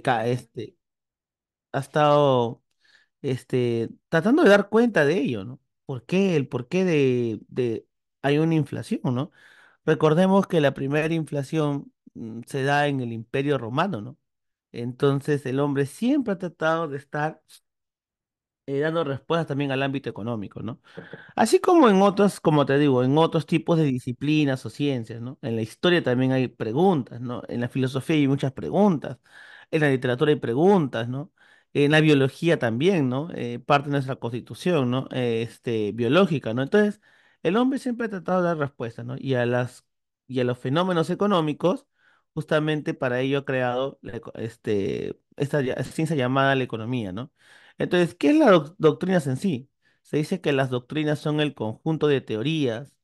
ha estado tratando de dar cuenta de ello, ¿no? El porqué hay una inflación, ¿no? Recordemos que la primera inflación se da en el Imperio Romano, ¿no? Entonces el hombre siempre ha tratado de estar dando respuestas también al ámbito económico, ¿no? Así como en otros, como te digo, en otros tipos de disciplinas o ciencias, ¿no? En la historia también hay preguntas, ¿no? En la filosofía hay muchas preguntas, en la literatura hay preguntas, ¿no? En la biología también, ¿no? Parte de nuestra constitución, ¿no? Biológica, ¿no? Entonces, el hombre siempre ha tratado de dar respuestas, ¿no? Y a los fenómenos económicos, justamente para ello ha creado esta ciencia llamada la economía, ¿no? Entonces, ¿qué es la doctrinas en sí? Se dice que las doctrinas son el conjunto de teorías,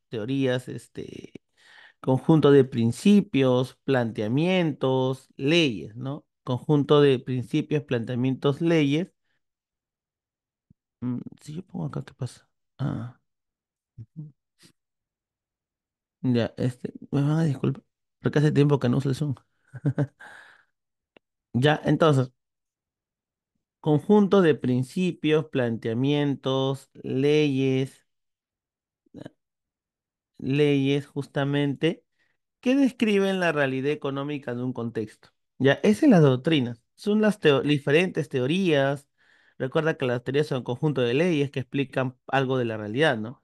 conjunto de principios, planteamientos, leyes, ¿no? Conjunto de principios, planteamientos, leyes. Si yo pongo acá, ¿qué pasa? Ah, ujú. Ya, me van a disculpar, porque hace tiempo que no uso el Zoom. Ya, entonces, conjunto de principios, planteamientos, leyes justamente que describen la realidad económica de un contexto. Ya, esas son las doctrinas, son las diferentes teorías. Recuerda que las teorías son un conjunto de leyes que explican algo de la realidad, ¿no?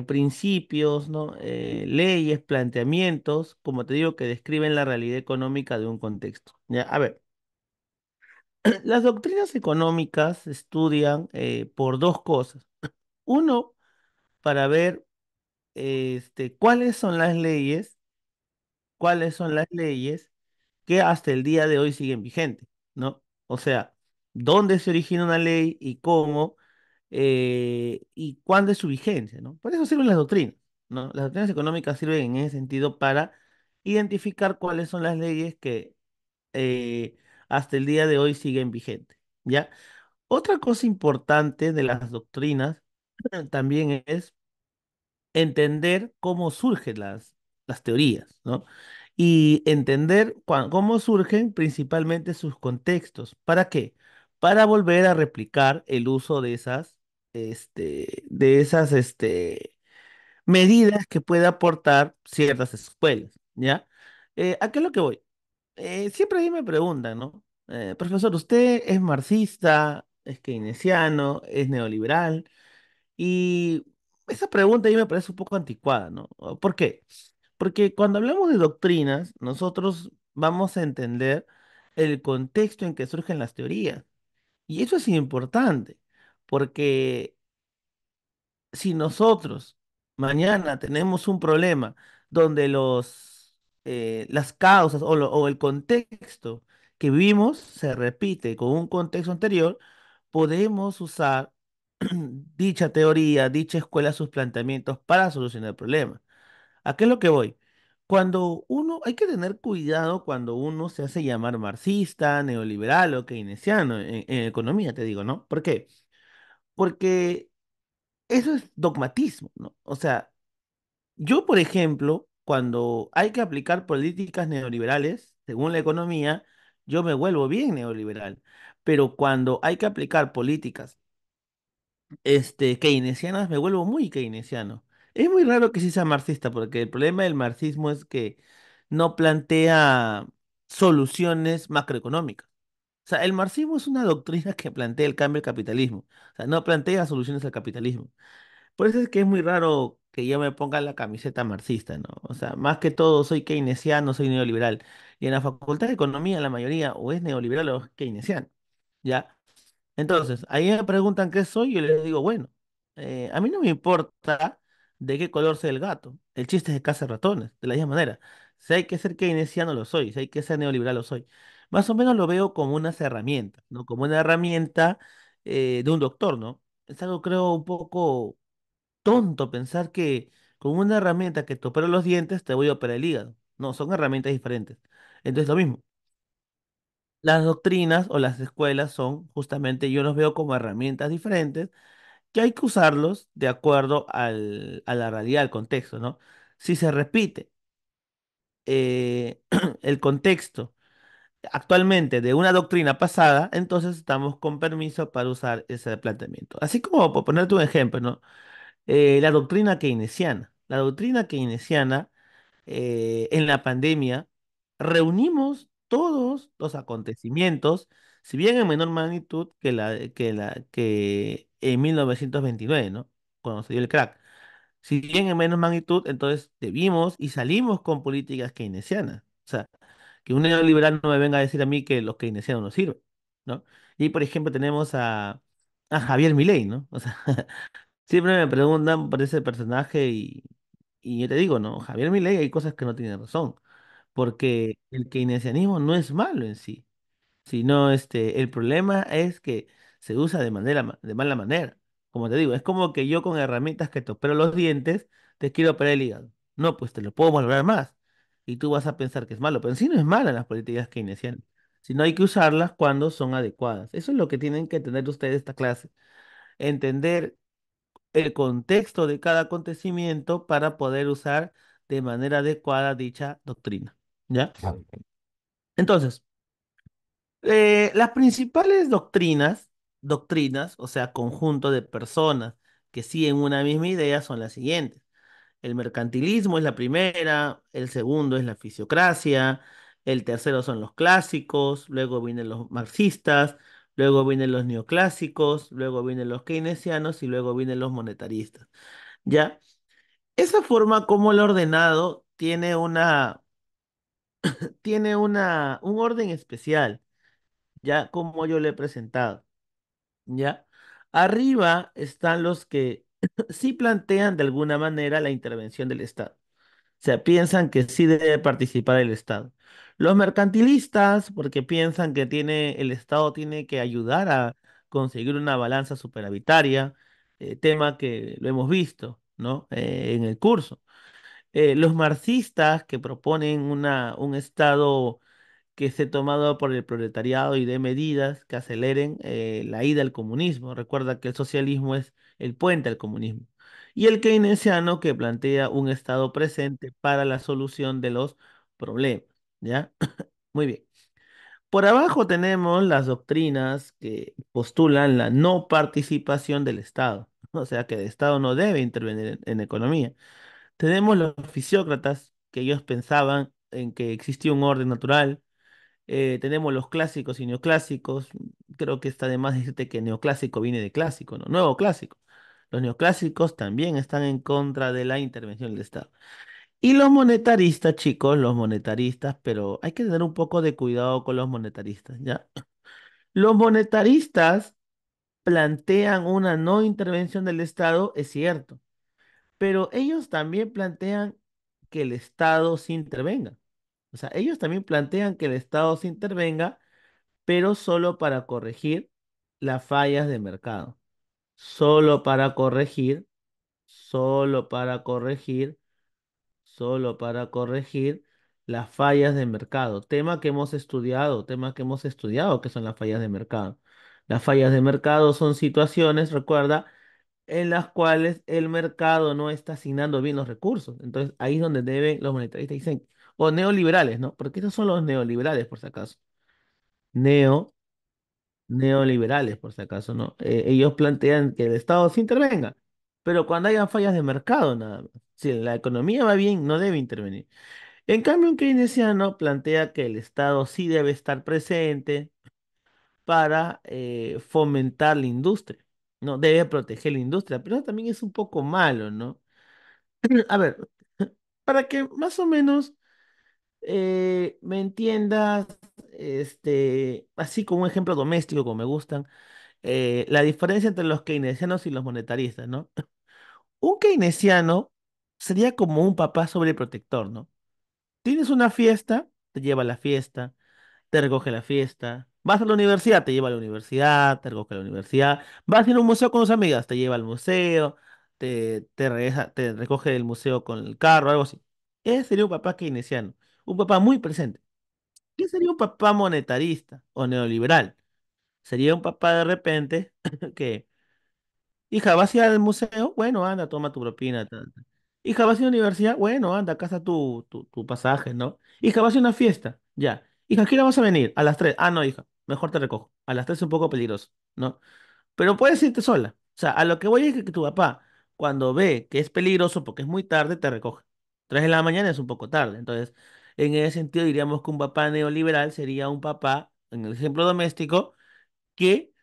Principios, ¿no? Leyes, planteamientos, como te digo, que describen la realidad económica de un contexto. Ya, a ver, las doctrinas económicas se estudian por dos cosas. Uno, para ver cuáles son las leyes, que hasta el día de hoy siguen vigentes, ¿no? O sea, dónde se origina una ley y cómo, y cuándo es su vigencia, ¿no? Por eso sirven las doctrinas, ¿no? Las doctrinas económicas sirven en ese sentido para identificar cuáles son las leyes que eh, hasta el día de hoy siguen vigentes, ¿ya? Otra cosa importante de las doctrinas también es entender cómo surgen las teorías, ¿no? Y entender cómo surgen principalmente sus contextos. ¿Para qué? Para volver a replicar el uso de esas medidas que puede aportar ciertas escuelas, ¿ya? ¿A qué es lo que voy? Siempre a mí me preguntan, ¿no? Profesor, ¿usted es marxista, es keynesiano, es neoliberal? Y esa pregunta a mí me parece un poco anticuada, ¿no? ¿Por qué? Porque cuando hablamos de doctrinas, nosotros vamos a entender el contexto en que surgen las teorías. Y eso es importante, porque si nosotros mañana tenemos un problema donde las causas o el contexto que vivimos se repite con un contexto anterior, podemos usar dicha teoría, dicha escuela, sus planteamientos para solucionar el problema. ¿A qué es lo que voy? Hay que tener cuidado cuando uno se hace llamar marxista, neoliberal o keynesiano en economía, te digo, ¿no? ¿Por qué? Porque eso es dogmatismo, ¿no? O sea, yo, por ejemplo, cuando hay que aplicar políticas neoliberales, según la economía, yo me vuelvo bien neoliberal. Pero cuando hay que aplicar políticas keynesianas, me vuelvo muy keynesiano. Es muy raro que sí sea marxista, porque el problema del marxismo es que no plantea soluciones macroeconómicas. O sea, el marxismo es una doctrina que plantea el cambio al capitalismo. O sea, no plantea soluciones al capitalismo. Por eso es que es muy raro que yo me ponga la camiseta marxista, ¿no? O sea, más que todo soy keynesiano, soy neoliberal. Y en la Facultad de Economía la mayoría o es neoliberal o es keynesiano. ¿Ya? Entonces, ahí me preguntan qué soy y yo les digo, bueno, a mí no me importa de qué color sea el gato. El chiste es de caza ratones, de la misma manera. Si hay que ser keynesiano, lo soy. Si hay que ser neoliberal, lo soy. Más o menos lo veo como unas herramientas, ¿no? Como una herramienta de un doctor, ¿no? Es algo, creo, un poco tonto pensar que con una herramienta que te opera los dientes te voy a operar el hígado. No, son herramientas diferentes. Entonces, lo mismo. Las doctrinas o las escuelas son justamente, yo los veo como herramientas diferentes que hay que usarlos de acuerdo a la realidad, al contexto, ¿no? Si se repite el contexto actualmente de una doctrina pasada, entonces estamos con permiso para usar ese planteamiento. Así como, por ponerte un ejemplo, ¿no? La doctrina keynesiana. La doctrina keynesiana, en la pandemia, reunimos todos los acontecimientos, si bien en menor magnitud que en 1929, ¿no? Cuando se dio el crack. Si bien en menos magnitud, entonces debimos y salimos con políticas keynesianas. O sea, que un neoliberal no me venga a decir a mí que los keynesianos no sirven, ¿no? Y por ejemplo tenemos a Javier Milei, ¿no? O sea, siempre me preguntan por ese personaje y yo te digo, ¿no? Javier Milei hay cosas que no tiene razón, porque el keynesianismo no es malo en sí, sino el problema es que se usa de mala manera. Como te digo, es como que yo con herramientas que te opero los dientes, te quiero operar el hígado. No, pues te lo puedo valorar más. Y tú vas a pensar que es malo, pero en sí no es mala las políticas keynesianas, sino hay que usarlas cuando son adecuadas. Eso es lo que tienen que entender ustedes esta clase. Entender el contexto de cada acontecimiento para poder usar de manera adecuada dicha doctrina. ¿Ya? Entonces, las principales doctrinas, o sea, conjunto de personas que siguen una misma idea son las siguientes. El mercantilismo es la primera, el segundo es la fisiocracia, el tercero son los clásicos, luego vienen los marxistas, luego vienen los neoclásicos, luego vienen los keynesianos y luego vienen los monetaristas. ¿Ya? Esa forma como el ordenado un orden especial, ya como yo le he presentado. ¿Ya? Arriba están los que sí plantean de alguna manera la intervención del Estado. O sea, piensan que sí debe participar el Estado. Los mercantilistas, porque piensan que el Estado tiene que ayudar a conseguir una balanza superavitaria, tema que lo hemos visto, ¿no? En el curso. Los marxistas que proponen un Estado que esté tomado por el proletariado y de medidas que aceleren la ida al comunismo. Recuerda que el socialismo es el puente al comunismo. Y el keynesiano que plantea un Estado presente para la solución de los problemas. ¿Ya? Muy bien. Por abajo tenemos las doctrinas que postulan la no participación del Estado. O sea que el Estado no debe intervenir en economía. Tenemos los fisiócratas, que ellos pensaban en que existía un orden natural. Tenemos los clásicos y neoclásicos. Creo que está de más decirte que neoclásico viene de clásico, ¿no? Nuevo clásico. Los neoclásicos también están en contra de la intervención del Estado. Y los monetaristas, chicos, los monetaristas, pero hay que tener un poco de cuidado con los monetaristas, ¿ya? Los monetaristas plantean una no intervención del Estado, es cierto, pero ellos también plantean que el Estado sí intervenga. O sea, ellos también plantean que el Estado sí intervenga pero solo para corregir las fallas de mercado. Solo para corregir, solo para corregir, solo para corregir las fallas de mercado. Tema que hemos estudiado, que son las fallas de mercado. Las fallas de mercado son situaciones, recuerda, en las cuales el mercado no está asignando bien los recursos. Entonces, ahí es donde deben los monetaristas dicen, o neoliberales, ¿no? Porque esos son los neoliberales, por si acaso. Neo Neoliberales, por si acaso, ¿no? Ellos plantean que el Estado sí intervenga, pero cuando haya fallas de mercado, nada más. Si la economía va bien, no debe intervenir. En cambio, un keynesiano plantea que el Estado sí debe estar presente para fomentar la industria, ¿no? Debe proteger la industria, pero eso también es un poco malo, ¿no? A ver, para que más o menos me entiendas, así como un ejemplo doméstico, como me gustan. La diferencia entre los keynesianos y los monetaristas, ¿no? Un keynesiano sería como un papá sobreprotector, ¿no? Tienes una fiesta, te lleva a la fiesta, te recoge la fiesta. Vas a la universidad, te lleva a la universidad, te recoge a la universidad. Vas a ir a un museo con tus amigas, te lleva al museo, te recoge del museo con el carro, algo así. Ese sería un papá keynesiano, un papá muy presente. ¿Qué sería un papá monetarista o neoliberal? Sería un papá de repente que hija, ¿vas a ir al museo? Bueno, anda, toma tu propina. Hija, ¿vas a ir a la universidad? Bueno, anda, casa tu pasaje, ¿no? Hija, ¿vas a ir a una fiesta? Ya. Hija, ¿a qué hora vas a venir? A las 3. Ah, no, hija, mejor te recojo. A las 3 es un poco peligroso, ¿no? Pero puedes irte sola. O sea, a lo que voy es que tu papá, cuando ve que es peligroso porque es muy tarde, te recoge. 3 de la mañana es un poco tarde. Entonces, en ese sentido, diríamos que un papá neoliberal sería un papá, en el ejemplo doméstico, que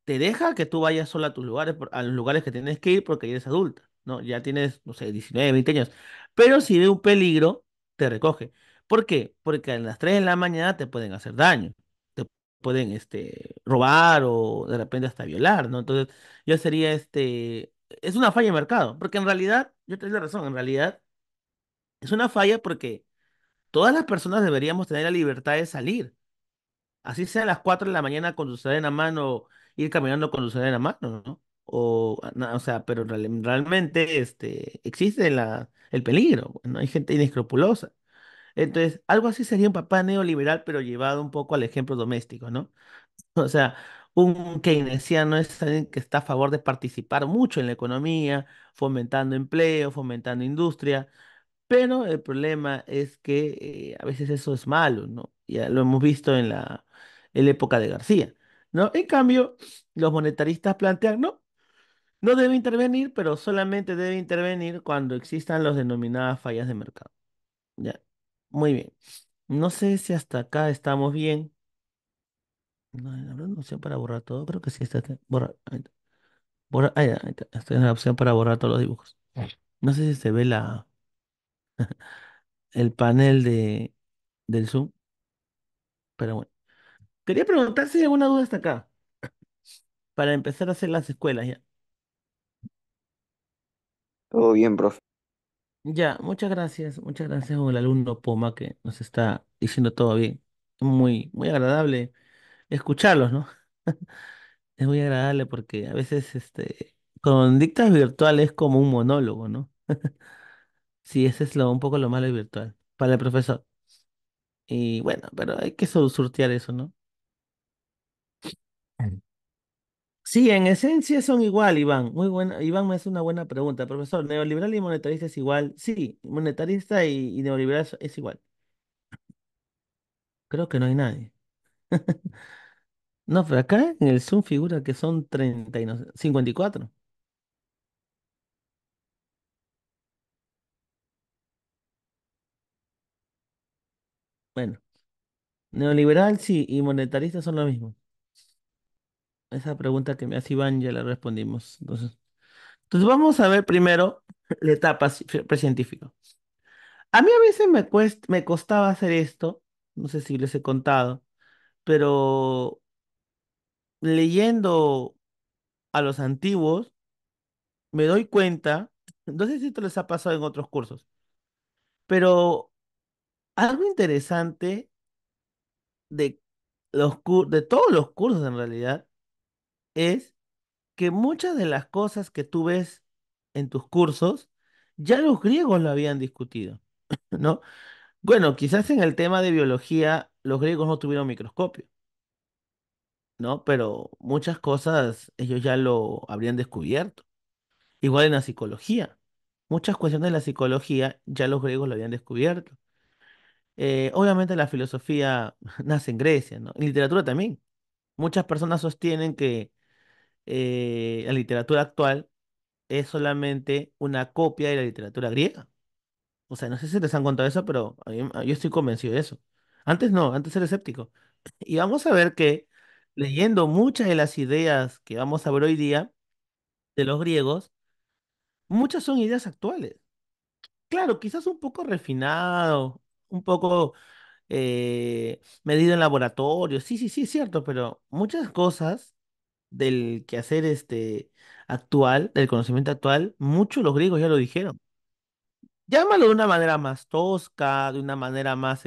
te deja que tú vayas sola a tus lugares, a los lugares que tienes que ir porque ya eres adulta, ¿no? Ya tienes, no sé, 19, 20 años. Pero si ve un peligro, te recoge. ¿Por qué? Porque a las 3 de la mañana te pueden hacer daño, te pueden, robar o de repente hasta violar, ¿no? Entonces, yo sería, es una falla de mercado, porque en realidad, yo te doy la razón, en realidad es una falla porque todas las personas deberíamos tener la libertad de salir. Así sea a las 4 de la mañana con tu celular en la mano, ir caminando con tu celular en la mano, ¿no? O sea, pero realmente existe el peligro, ¿no? Hay gente inescrupulosa. Entonces, algo así sería un papá neoliberal, pero llevado un poco al ejemplo doméstico, ¿no? O sea, un keynesiano es alguien que está a favor de participar mucho en la economía, fomentando empleo, fomentando industria, pero el problema es que a veces eso es malo, ¿no? Ya lo hemos visto en la época de García, ¿no? En cambio, los monetaristas plantean, no, no debe intervenir, pero solamente debe intervenir cuando existan las denominadas fallas de mercado. Ya, muy bien. No sé si hasta acá estamos bien. No, habrá una opción para borrar todo. Creo que sí está. Borrar. Ahí está. Esta es la opción para borrar todos los dibujos. No sé si se ve el panel del Zoom, pero bueno. Quería preguntar si hay alguna duda hasta acá, para empezar a hacer las escuelas ya. Todo bien, profe. Ya, muchas gracias al alumno Poma que nos está diciendo todo bien. Muy, muy agradable escucharlos, ¿no? Es muy agradable porque a veces, con dictas virtuales es como un monólogo, ¿no? Sí, ese es un poco lo malo de virtual, para el profesor. Y bueno, pero hay que surtear eso, ¿no? Sí, en esencia son igual, Iván. Muy buena. Iván me hace una buena pregunta. Profesor, ¿neoliberal y monetarista es igual? Sí, monetarista y neoliberal es igual. Creo que no hay nadie. No, pero acá en el Zoom figura que son 30 y no sé, 54. Bueno, neoliberal sí y monetarista son lo mismo. Esa pregunta que me hace Iván ya la respondimos. Entonces vamos a ver primero la etapa precientífica. A mí a veces me costaba hacer esto, no sé si les he contado, pero leyendo a los antiguos, me doy cuenta, no sé si esto les ha pasado en otros cursos, pero algo interesante de de todos los cursos en realidad es que muchas de las cosas que tú ves en tus cursos ya los griegos lo habían discutido, ¿no? Bueno, quizás en el tema de biología los griegos no tuvieron microscopio, ¿no? Pero muchas cosas ellos ya lo habrían descubierto. Igual en la psicología. Muchas cuestiones de la psicología ya los griegos lo habían descubierto. Obviamente la filosofía nace en Grecia, ¿no? En literatura también. Muchas personas sostienen que la literatura actual es solamente una copia de la literatura griega. O sea, no sé si les han contado eso, pero yo estoy convencido de eso. Antes no, antes era escéptico. Y vamos a ver que leyendo muchas de las ideas que vamos a ver hoy día de los griegos, muchas son ideas actuales. Claro, quizás un poco refinado, un poco medido en laboratorio. Sí, sí, sí, es cierto, pero muchas cosas del quehacer actual, del conocimiento actual, muchos los griegos ya lo dijeron. Llámalo de una manera más tosca, de una manera más,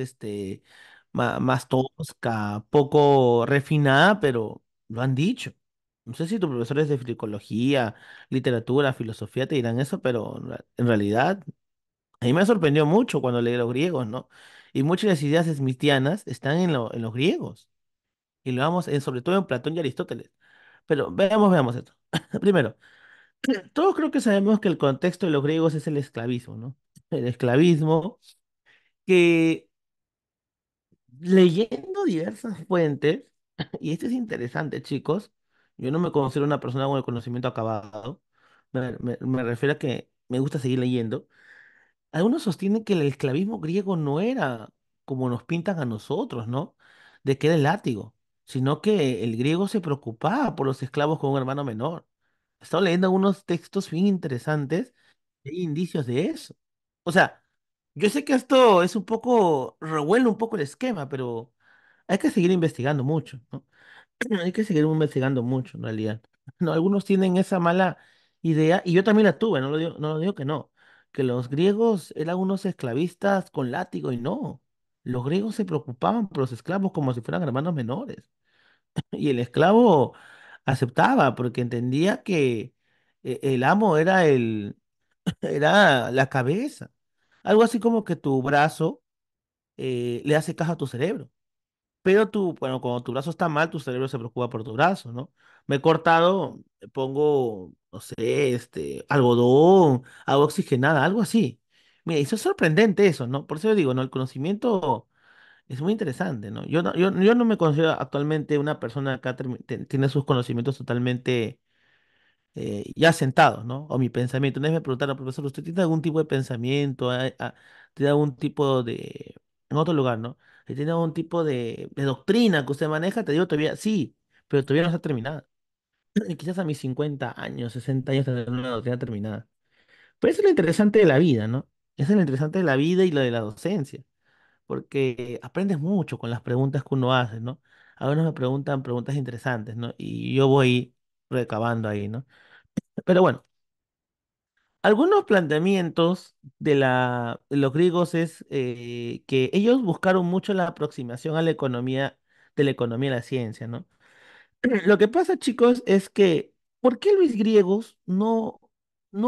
más tosca, poco refinada, pero lo han dicho. No sé si tus profesores de filología, literatura, filosofía te dirán eso, pero en realidad a mí me sorprendió mucho cuando leí los griegos, ¿no? Y muchas de las ideas smithsianas están en los griegos. Y lo vamos, sobre todo en Platón y Aristóteles. Pero veamos esto. Primero, todos creo que sabemos que el contexto de los griegos es el esclavismo, ¿no? El esclavismo que leyendo diversas fuentes, y esto es interesante, chicos, yo no me considero una persona con el conocimiento acabado, me refiero a que me gusta seguir leyendo. Algunos sostienen que el esclavismo griego no era como nos pintan a nosotros, ¿no? De que era el látigo, sino que el griego se preocupaba por los esclavos con un hermano menor. He estado leyendo algunos textos bien interesantes y hay indicios de eso. O sea, yo sé que esto es un poco, revuelve un poco el esquema, pero hay que seguir investigando mucho, ¿no? Hay que seguir investigando mucho, en realidad. No, algunos tienen esa mala idea, y yo también la tuve, no lo digo que no, que los griegos eran unos esclavistas con látigo, y no. Los griegos se preocupaban por los esclavos como si fueran hermanos menores. Y el esclavo aceptaba porque entendía que el amo era era la cabeza. Algo así como que tu brazo le hace caso a tu cerebro. Pero tú, bueno, cuando tu brazo está mal, tu cerebro se preocupa por tu brazo, ¿no? Me he cortado, pongo, no sé, algodón, agua oxigenada, algo así. Mira, y eso es sorprendente eso, ¿no? Por eso yo digo, ¿no? El conocimiento es muy interesante, ¿no? Yo no me considero actualmente una persona que tiene sus conocimientos totalmente ya sentados, ¿no? O mi pensamiento. Una vez me preguntaron, profesor, ¿usted tiene algún tipo de pensamiento? ¿Tiene algún tipo de... En otro lugar, ¿no? ¿Tiene algún tipo de doctrina que usted maneja? Te digo todavía, sí, pero todavía no está terminada. Y quizás a mis 50 años, 60 años tendré una doctrina terminada. Pero eso es lo interesante de la vida, ¿no? Eso es lo interesante de la vida y lo de la docencia, porque aprendes mucho con las preguntas que uno hace, ¿no? Algunos me preguntan preguntas interesantes, ¿no? Y yo voy recabando ahí, ¿no? Pero bueno. Algunos planteamientos de los griegos es que ellos buscaron mucho la aproximación a la economía, de la economía a la ciencia, ¿no? Lo que pasa, chicos, es que ¿por qué los griegos no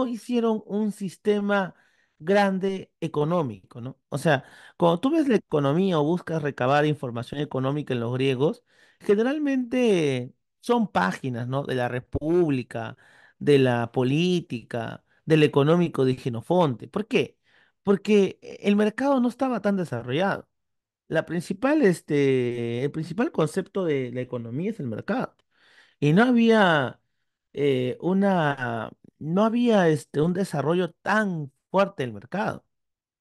hicieron un sistema grande económico, ¿no? O sea, cuando tú ves la economía o buscas recabar información económica en los griegos, generalmente son páginas, ¿no? De la República, de la política, del económico de Genofonte. ¿Por qué? Porque el mercado no estaba tan desarrollado. El principal concepto de la economía es el mercado. Y no había un desarrollo tan fuerte del mercado.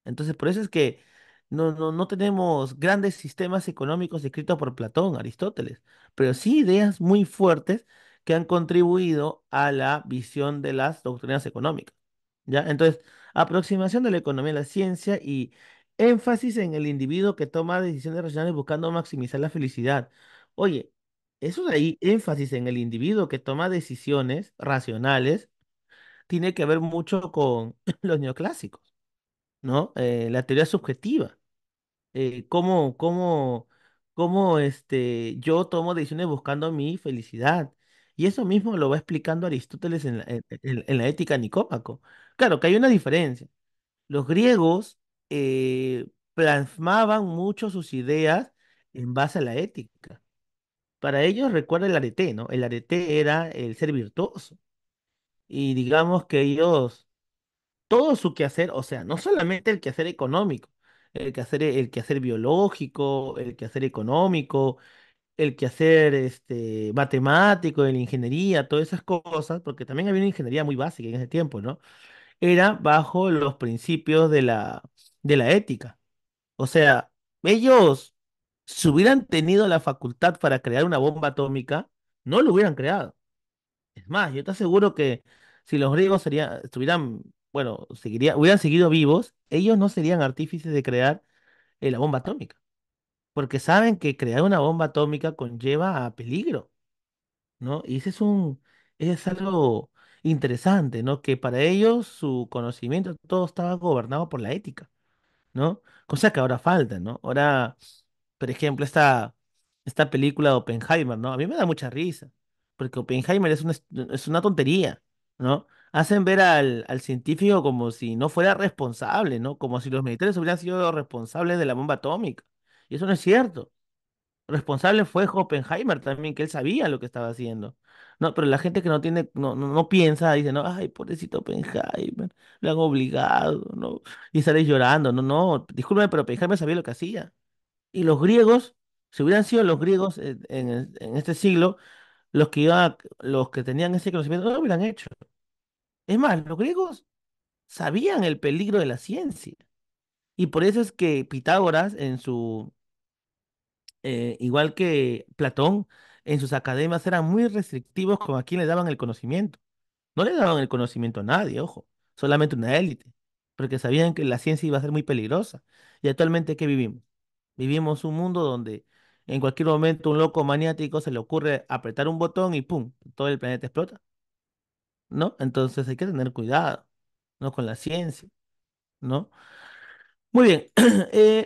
Entonces, por eso es que no tenemos grandes sistemas económicos escritos por Platón, Aristóteles, pero sí ideas muy fuertes que han contribuido a la visión de las doctrinas económicas. ¿Ya? Entonces, aproximación de la economía a la ciencia y énfasis en el individuo que toma decisiones racionales buscando maximizar la felicidad. Oye, eso de ahí, énfasis en el individuo que toma decisiones racionales, tiene que ver mucho con los neoclásicos, ¿no? La teoría subjetiva, cómo yo tomo decisiones buscando mi felicidad. Y eso mismo lo va explicando Aristóteles en la Ética Nicómaco. Claro que hay una diferencia. Los griegos plasmaban mucho sus ideas en base a la ética. Para ellos, recuerda el arete, ¿no? El arete era el ser virtuoso. Y digamos que ellos todo su quehacer, o sea, no solamente el quehacer económico, el quehacer biológico, el quehacer económico, el quehacer matemático, de la ingeniería, todas esas cosas, porque también había una ingeniería muy básica en ese tiempo, ¿no? Era bajo los principios de la ética. O sea, ellos, si hubieran tenido la facultad para crear una bomba atómica, no lo hubieran creado. Es más, yo te aseguro que si los griegos estuvieran, bueno, hubieran seguido vivos, ellos no serían artífices de crear la bomba atómica, porque saben que crear una bomba atómica conlleva a peligro, ¿no? Y ese es algo interesante, ¿no? Que para ellos su conocimiento todo estaba gobernado por la ética, ¿no? Cosa que ahora falta, ¿no? Ahora, por ejemplo, esta película de Oppenheimer, ¿no? A mí me da mucha risa, porque Oppenheimer es una tontería, ¿no? Hacen ver al científico como si no fuera responsable, ¿no? Como si los militares hubieran sido responsables de la bomba atómica. Y eso no es cierto. Responsable fue Oppenheimer también, que él sabía lo que estaba haciendo. No, pero la gente que no tiene, no piensa, dice, no, ay, pobrecito Oppenheimer, lo han obligado, ¿no? Y sale llorando, no, discúlpeme, pero Oppenheimer sabía lo que hacía. Y los griegos, si hubieran sido los griegos en este siglo, los que tenían ese conocimiento, no lo hubieran hecho. Es más, los griegos sabían el peligro de la ciencia. Y por eso es que Pitágoras, igual que Platón, en sus academias eran muy restrictivos con a quién le daban el conocimiento. No le daban el conocimiento a nadie, ojo, solamente una élite, porque sabían que la ciencia iba a ser muy peligrosa. Y actualmente, ¿qué vivimos? Vivimos un mundo donde en cualquier momento un loco maniático se le ocurre apretar un botón y ¡pum! Todo el planeta explota, ¿no? Entonces hay que tener cuidado, ¿no? Con la ciencia, ¿no? Muy bien,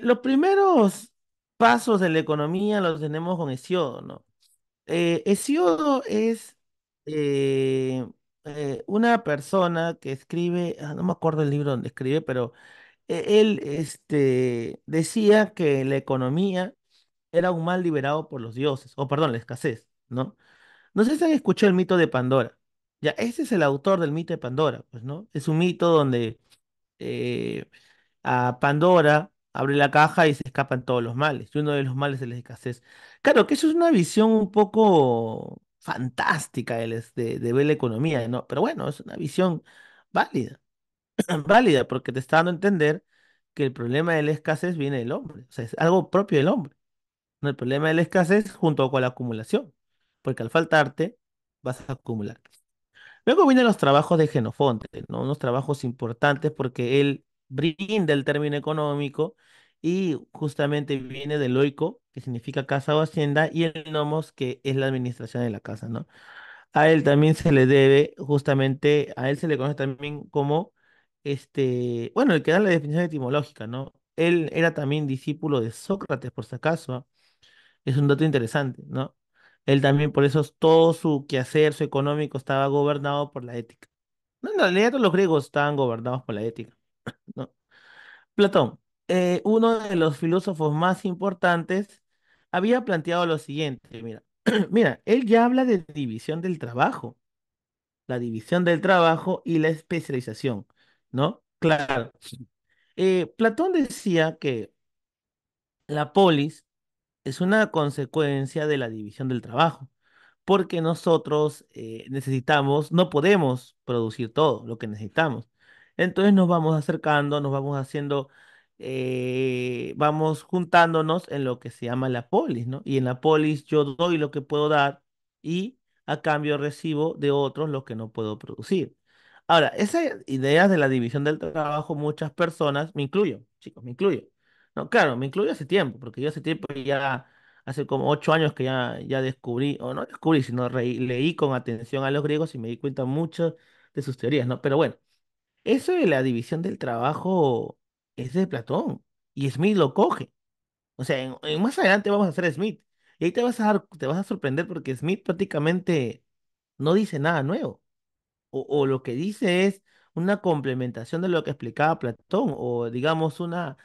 los primeros pasos de la economía los tenemos con Hesiodo, ¿no? Hesiodo es eh, una persona que escribe, no me acuerdo el libro donde escribe, pero él decía que la economía era un mal liberado por los dioses, o perdón, la escasez, ¿no? No sé si han escuchado el mito de Pandora. Ya, ese es el autor del mito de Pandora, pues, ¿no? Es un mito donde eh, a Pandora abre la caja y se escapan todos los males. Y uno de los males es la escasez. Claro que eso es una visión un poco fantástica de ver la economía, ¿no? Pero bueno, es una visión válida, válida, porque te está dando a entender que el problema de la escasez viene del hombre. O sea, es algo propio del hombre. ¿No? El problema de la escasez junto con la acumulación. Porque al faltarte, vas a acumular. Luego vienen los trabajos de Jenofonte, ¿no? Unos trabajos importantes porque él brinda el término económico y justamente viene del oiko, que significa casa o hacienda, y el nomos, que es la administración de la casa, ¿no? A él también se le debe, justamente, a él se le conoce también como, bueno, el que da la definición etimológica, ¿no? Él era también discípulo de Sócrates, por si acaso, ¿ah? Es un dato interesante, ¿no? Él también, por eso todo su quehacer, su económico, estaba gobernado por la ética. No, en realidad todos los griegos estaban gobernados por la ética, ¿no? Platón, uno de los filósofos más importantes, había planteado lo siguiente, mira, mira, él ya habla de división del trabajo, la división del trabajo y la especialización, ¿no? Claro. Platón decía que la polis es una consecuencia de la división del trabajo, porque nosotros necesitamos, no podemos producir todo lo que necesitamos. Entonces nos vamos acercando, nos vamos haciendo, vamos juntándonos en lo que se llama la polis, ¿no? Y en la polis yo doy lo que puedo dar y a cambio recibo de otros lo que no puedo producir. Ahora, esa idea de la división del trabajo, muchas personas, me incluyo, chicos, me incluyo. No, claro, me incluyo hace tiempo, porque yo hace tiempo ya hace como 8 años que ya descubrí, o no descubrí, sino leí con atención a los griegos y me di cuenta mucho de sus teorías, ¿no? Pero bueno, eso de la división del trabajo es de Platón y Smith lo coge. O sea, más adelante vamos a hacer Smith y ahí te vas a sorprender porque Smith prácticamente no dice nada nuevo o lo que dice es una complementación de lo que explicaba Platón o digamos una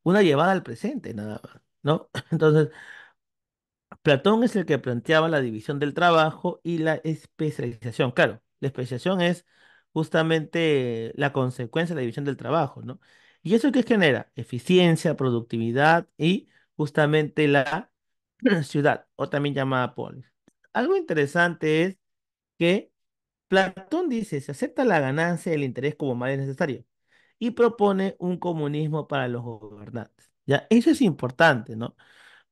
llevada al presente, nada más, ¿no? Entonces, Platón es el que planteaba la división del trabajo y la especialización. Claro, la especialización es justamente la consecuencia de la división del trabajo, ¿no? ¿Y eso qué genera? Eficiencia, productividad y justamente la ciudad, o también llamada polis. Algo interesante es que Platón dice, se acepta la ganancia y el interés como mal necesario y propone un comunismo para los gobernantes. Ya, eso es importante, ¿no?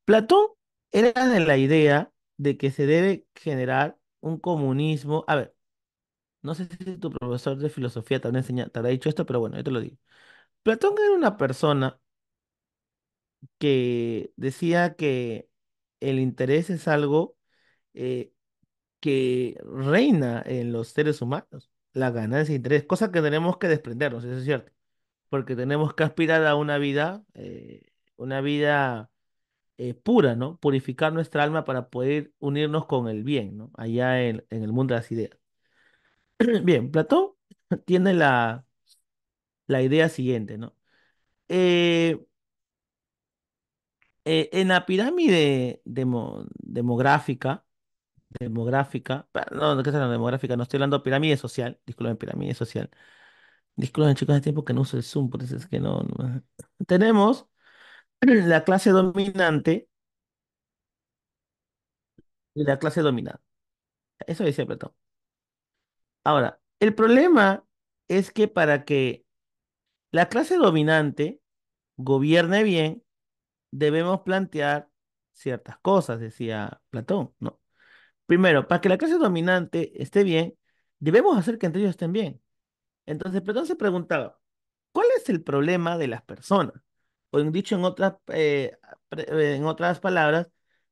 Platón era de la idea de que se debe generar un comunismo. A ver, no sé si tu profesor de filosofía te habrá dicho esto, pero bueno, yo te lo digo. Platón era una persona que decía que el interés es algo eh, que reina en los seres humanos, la ganancia de interés, cosa que tenemos que desprendernos, eso es cierto, porque tenemos que aspirar a una vida pura, ¿no? Purificar nuestra alma para poder unirnos con el bien, ¿no? Allá en el mundo de las ideas. Bien, Platón tiene la idea siguiente, ¿no? Eh, en la pirámide no, ¿qué es la demográfica? No estoy hablando de pirámide social, disculpen, pirámide social. Disculpen, chicos, hace tiempo que no uso el Zoom, por eso es que no. Tenemos. la clase dominante y la clase dominada. Eso decía Platón. Ahora, el problema es que para que la clase dominante gobierne bien, debemos plantear ciertas cosas, decía Platón, ¿no? Primero, para que la clase dominante esté bien, debemos hacer que entre ellos estén bien. Entonces Platón se preguntaba, ¿cuál es el problema de las personas? O dicho en otras palabras,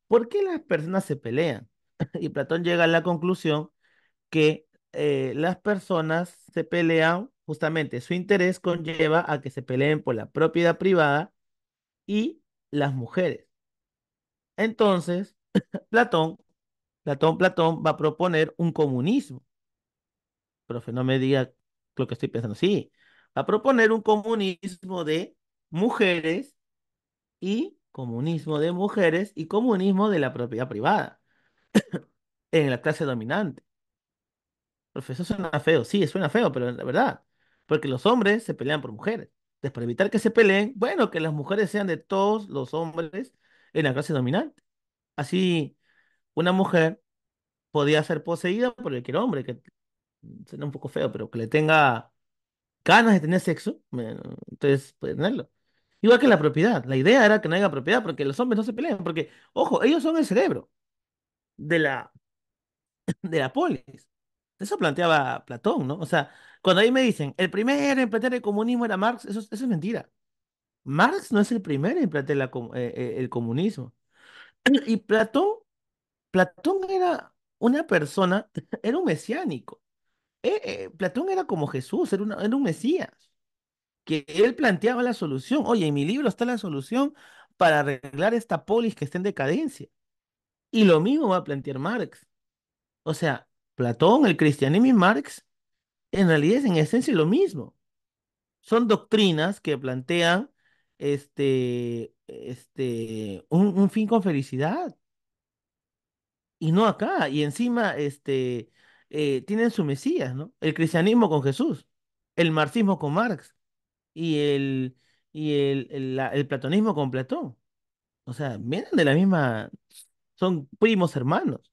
¿por qué las personas se pelean? Y Platón llega a la conclusión que las personas se pelean, justamente su interés conlleva a que se peleen por la propiedad privada y las mujeres. Entonces, Platón, Platón va a proponer un comunismo. Profe, no me diga lo que estoy pensando. Sí, va a proponer un comunismo de mujeres y comunismo de mujeres y comunismo de la propiedad privada en la clase dominante. Profesor, suena feo, sí, suena feo, pero es la verdad, porque los hombres se pelean por mujeres. Entonces, para evitar que se peleen, bueno, que las mujeres sean de todos los hombres en la clase dominante. Así, una mujer podía ser poseída por cualquier hombre, que suena un poco feo, pero que le tenga ganas de tener sexo, entonces puede tenerlo. Igual que la propiedad. La idea era que no haya propiedad, porque los hombres no se pelean, porque, ojo, ellos son el cerebro de la polis. Eso planteaba Platón, ¿no? O sea, cuando ahí me dicen, el primero en plantear el comunismo era Marx, eso es mentira. Marx no es el primero en plantear el comunismo. Y Platón era una persona, era un mesiánico. Platón era como Jesús, era un Mesías, que él planteaba la solución. Oye, en mi libro está la solución para arreglar esta polis que está en decadencia. Y lo mismo va a plantear Marx. O sea, Platón, el cristianismo y Marx, en realidad es en esencia lo mismo. Son doctrinas que plantean un fin con felicidad. Y no acá. Y encima, tienen su Mesías, ¿no? El cristianismo con Jesús, el marxismo con Marx y el platonismo con Platón. O sea, vienen de la misma, son primos hermanos,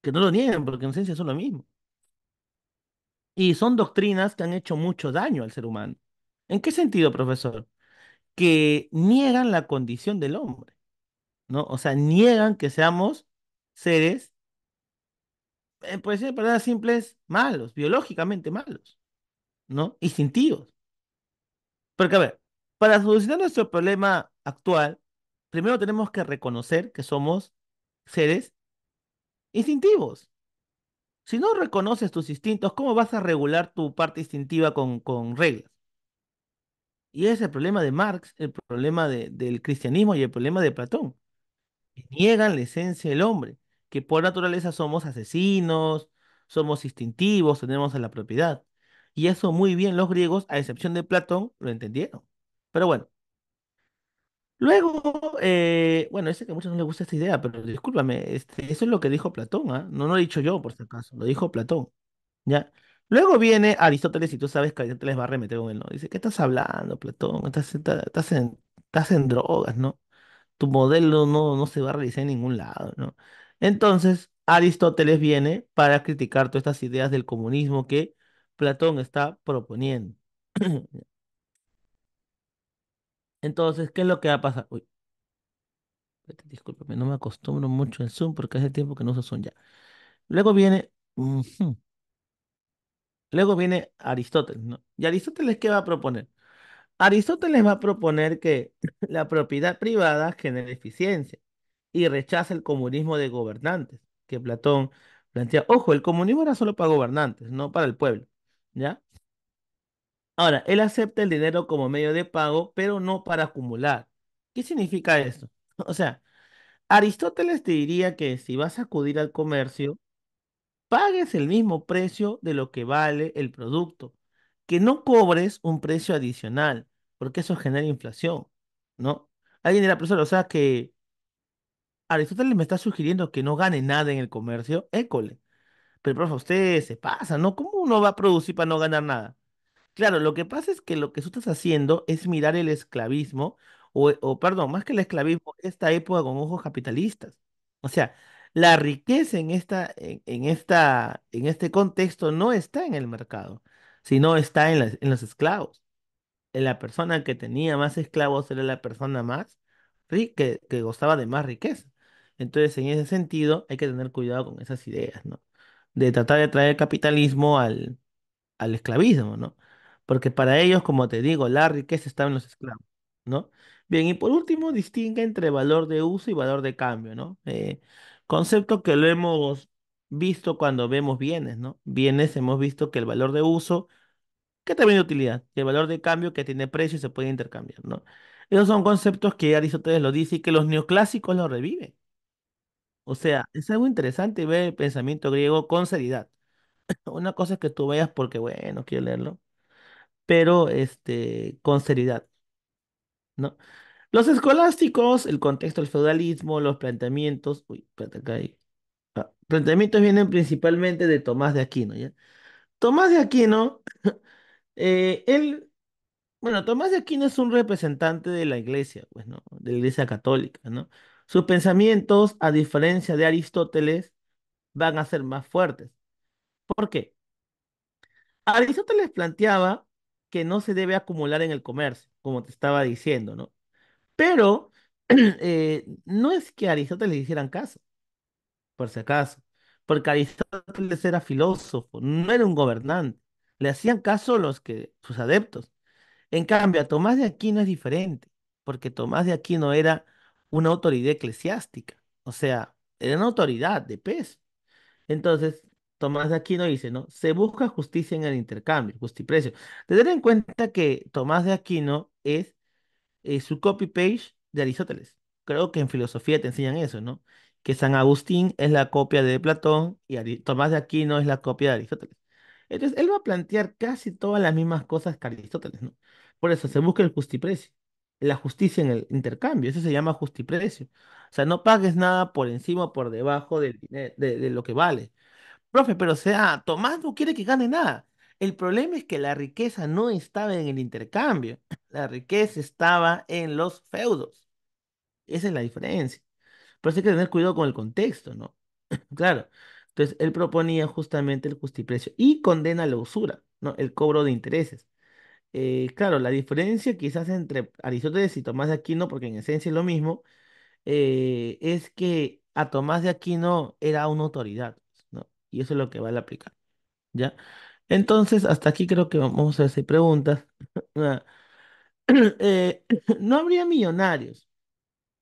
que no lo niegan porque en esencia son lo mismo. Y son doctrinas que han hecho mucho daño al ser humano. ¿En qué sentido, profesor? Que niegan la condición del hombre, ¿no? O sea, niegan que seamos seres, por decir palabras simples, malos, biológicamente malos, ¿no? Instintivos. Porque, a ver, para solucionar nuestro problema actual, primero tenemos que reconocer que somos seres instintivos. Si no reconoces tus instintos, ¿cómo vas a regular tu parte instintiva con reglas? Y ese es el problema de Marx, el problema del cristianismo y el problema de Platón, que niegan la esencia del hombre, que por naturaleza somos asesinos, somos instintivos, tenemos a la propiedad. Y eso muy bien los griegos, a excepción de Platón, lo entendieron. Pero bueno, luego, bueno, sé que a muchos no les gusta esta idea, pero discúlpame, eso es lo que dijo Platón, ¿ah? No lo he dicho yo, por si acaso, lo dijo Platón. ¿Ya? Luego viene Aristóteles y tú sabes que Aristóteles va a remeter con él, ¿no? Dice, ¿qué estás hablando, Platón? Estás en drogas, ¿no? Tu modelo no se va a realizar en ningún lado, ¿no? Entonces, Aristóteles viene para criticar todas estas ideas del comunismo que Platón está proponiendo. Entonces, ¿qué es lo que va a pasar? Uy, discúlpame, no me acostumbro mucho al Zoom porque hace tiempo que no uso Zoom ya. Luego viene, luego viene Aristóteles, ¿no? ¿Y Aristóteles qué va a proponer? Aristóteles va a proponer que la propiedad privada genera eficiencia y rechaza el comunismo de gobernantes, que Platón plantea. Ojo, el comunismo era solo para gobernantes, no para el pueblo, ¿ya? Ahora, él acepta el dinero como medio de pago, pero no para acumular. ¿Qué significa esto? O sea, Aristóteles te diría que si vas a acudir al comercio, pagues el mismo precio de lo que vale el producto, que no cobres un precio adicional, porque eso genera inflación, ¿no? Alguien dirá, profesor, o sea que Aristóteles me está sugiriendo que no gane nada en el comercio, école. Pero, profe, usted se pasa, ¿no? ¿Cómo uno va a producir para no ganar nada? Claro, lo que pasa es que lo que tú estás haciendo es mirar el esclavismo perdón, más que el esclavismo, esta época con ojos capitalistas. O sea, la riqueza en este contexto no está en el mercado, sino está en los esclavos. La persona que tenía más esclavos era la persona más rica, que gozaba de más riqueza. Entonces, en ese sentido, hay que tener cuidado con esas ideas, ¿no? De tratar de traer el capitalismo al esclavismo, ¿no? Porque para ellos, como te digo, la riqueza estaba en los esclavos, ¿no? Bien, y por último, distingue entre valor de uso y valor de cambio, ¿no? Concepto que lo hemos visto cuando vemos bienes, ¿no? Bienes hemos visto que el valor de uso, que también de utilidad, y el valor de cambio que tiene precio y se puede intercambiar, ¿no? Esos son conceptos que Aristóteles lo dice y que los neoclásicos lo reviven. O sea, es algo interesante ver el pensamiento griego con seriedad. Una cosa es que tú veas porque, bueno, quiero leerlo, pero con seriedad, ¿no? Los escolásticos, el contexto del feudalismo, los planteamientos, uy, espérate, acá hay, planteamientos vienen principalmente de Tomás de Aquino, ¿ya? Tomás de Aquino, él, bueno, Tomás de Aquino es un representante de la iglesia, pues, ¿no? De la iglesia católica, ¿no? Sus pensamientos, a diferencia de Aristóteles, van a ser más fuertes. ¿Por qué? Aristóteles planteaba que no se debe acumular en el comercio, como te estaba diciendo, ¿no? Pero no es que a Aristóteles le hicieran caso, por si acaso, porque Aristóteles era filósofo, no era un gobernante. Le hacían caso sus adeptos. En cambio, a Tomás de Aquino es diferente, porque Tomás de Aquino era una autoridad eclesiástica, o sea, era una autoridad de peso. Entonces, Tomás de Aquino dice, ¿no? Se busca justicia en el intercambio, justiprecio. Tener en cuenta que Tomás de Aquino es su copy-page de Aristóteles. Creo que en filosofía te enseñan eso, ¿no? Que San Agustín es la copia de Platón y Tomás de Aquino es la copia de Aristóteles. Entonces, él va a plantear casi todas las mismas cosas que Aristóteles, ¿no? Por eso se busca el justiprecio, la justicia en el intercambio, eso se llama justiprecio. O sea, no pagues nada por encima o por debajo del de lo que vale. Profe, pero o sea, Tomás no quiere que gane nada. El problema es que la riqueza no estaba en el intercambio, la riqueza estaba en los feudos. Esa es la diferencia. Por eso hay que tener cuidado con el contexto, ¿no? Claro. Entonces, él proponía justamente el justiprecio y condena la usura, ¿no? El cobro de intereses. Claro, la diferencia quizás entre Aristóteles y Tomás de Aquino, porque en esencia es lo mismo, es que a Tomás de Aquino era una autoridad, ¿no? Y eso es lo que vale aplicar. ¿Ya? Entonces, hasta aquí creo que vamos a hacer preguntas. Ah, eh, no habría millonarios.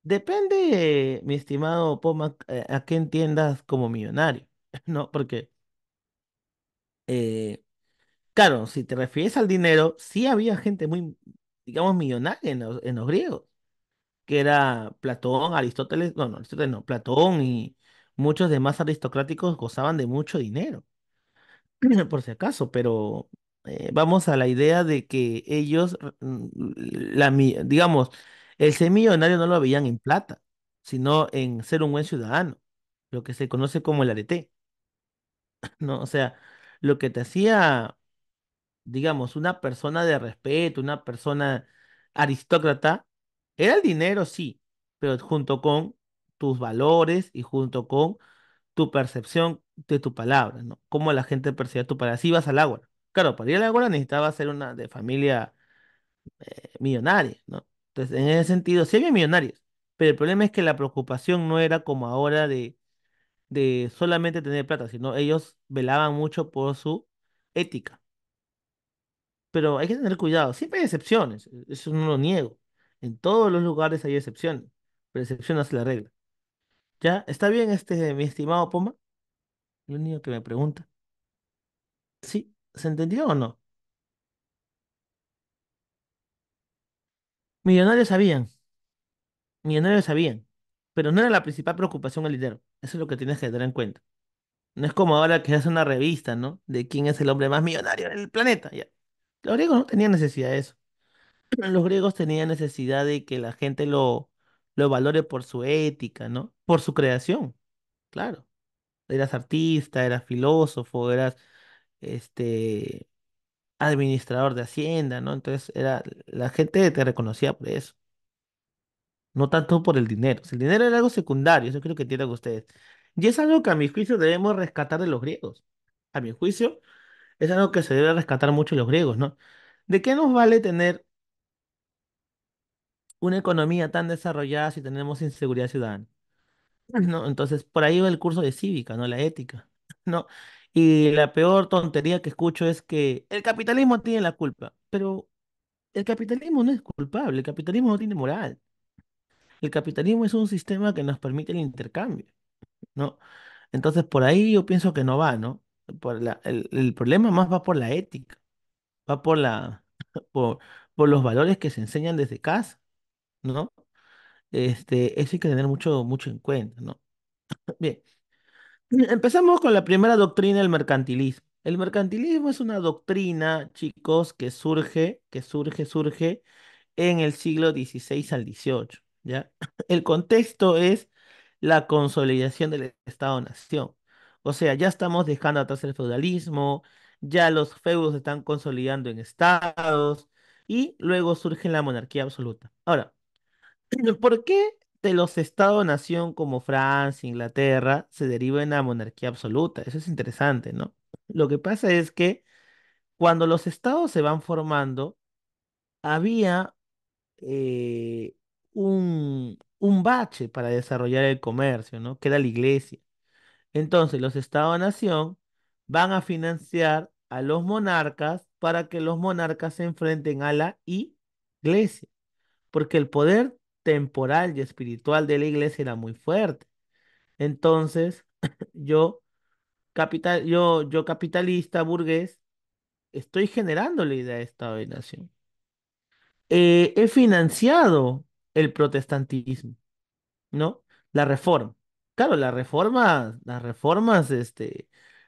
Depende, mi estimado Pomac, a qué entiendas como millonario, ¿no? Porque, eh, claro, si te refieres al dinero, sí había gente muy, digamos, millonaria en los griegos, que era Platón, Aristóteles, no, no, Aristóteles no, Platón y muchos demás aristocráticos gozaban de mucho dinero. Por si acaso, pero vamos a la idea de que ellos, digamos, el ser millonario no lo veían en plata, sino en ser un buen ciudadano, lo que se conoce como el arete, ¿no? O sea, lo que te hacía, digamos, una persona de respeto, una persona aristócrata, era el dinero, sí, pero junto con tus valores y junto con tu percepción de tu palabra, ¿no? Cómo la gente percibía tu palabra. Si ibas al Ágora. Claro, para ir al Ágora necesitabas ser una de familia millonaria, ¿no? Entonces, en ese sentido, sí había millonarios, pero el problema es que la preocupación no era como ahora de solamente tener plata, sino ellos velaban mucho por su ética. Pero hay que tener cuidado, siempre hay excepciones, eso no lo niego. En todos los lugares hay excepciones, pero excepción no es la regla. ¿Ya? ¿Está bien mi estimado Poma? Lo único que me pregunta. ¿Sí? ¿Se entendió o no? Millonarios sabían, millonarios sabían, pero no era la principal preocupación el dinero. Eso es lo que tienes que tener en cuenta. No es como ahora que hace una revista, ¿no? De quién es el hombre más millonario del planeta. Ya. Los griegos no tenían necesidad de eso. Los griegos tenían necesidad de que la gente lo valore por su ética, ¿no? Por su creación, claro. Eras artista, eras filósofo, eras este administrador de hacienda, ¿no? Entonces la gente te reconocía por eso. no tanto por el dinero. Si el dinero era algo secundario, eso creo que entiendan ustedes. Y es algo que a mi juicio debemos rescatar de los griegos. A mi juicio, es algo que se debe rescatar mucho de los griegos, ¿no? ¿De qué nos vale tener una economía tan desarrollada si tenemos inseguridad ciudadana? ¿No? Entonces, por ahí va el curso de cívica, ¿no? La ética, ¿no? Y la peor tontería que escucho es que el capitalismo tiene la culpa, pero el capitalismo no es culpable, el capitalismo no tiene moral. El capitalismo es un sistema que nos permite el intercambio, ¿no? Entonces, por ahí yo pienso que no va, ¿no? El problema más va por la ética, va por por, por los valores que se enseñan desde casa, ¿no? Eso hay que tener mucho, mucho en cuenta, ¿no? Bien. Empezamos con la primera doctrina, el mercantilismo. El mercantilismo es una doctrina, chicos, surge en el siglo XVI al XVIII, ¿ya? El contexto es la consolidación del Estado-nación. O sea, ya estamos dejando atrás el feudalismo, ya los feudos se están consolidando en estados y luego surge la monarquía absoluta. Ahora, ¿por qué de los estados-nación como Francia, Inglaterra, se deriva en la monarquía absoluta? Eso es interesante, ¿no? Lo que pasa es que cuando los estados se van formando, había eh, un bache para desarrollar el comercio, ¿no? Que era la iglesia. Entonces, los estados-nación van a financiar a los monarcas para que los monarcas se enfrenten a la iglesia porque el poder temporal y espiritual de la iglesia era muy fuerte. Entonces, yo, yo capitalista, burgués, estoy generando la idea de Estado de Nación. He financiado el protestantismo, ¿no? La reforma. Claro, las reformas,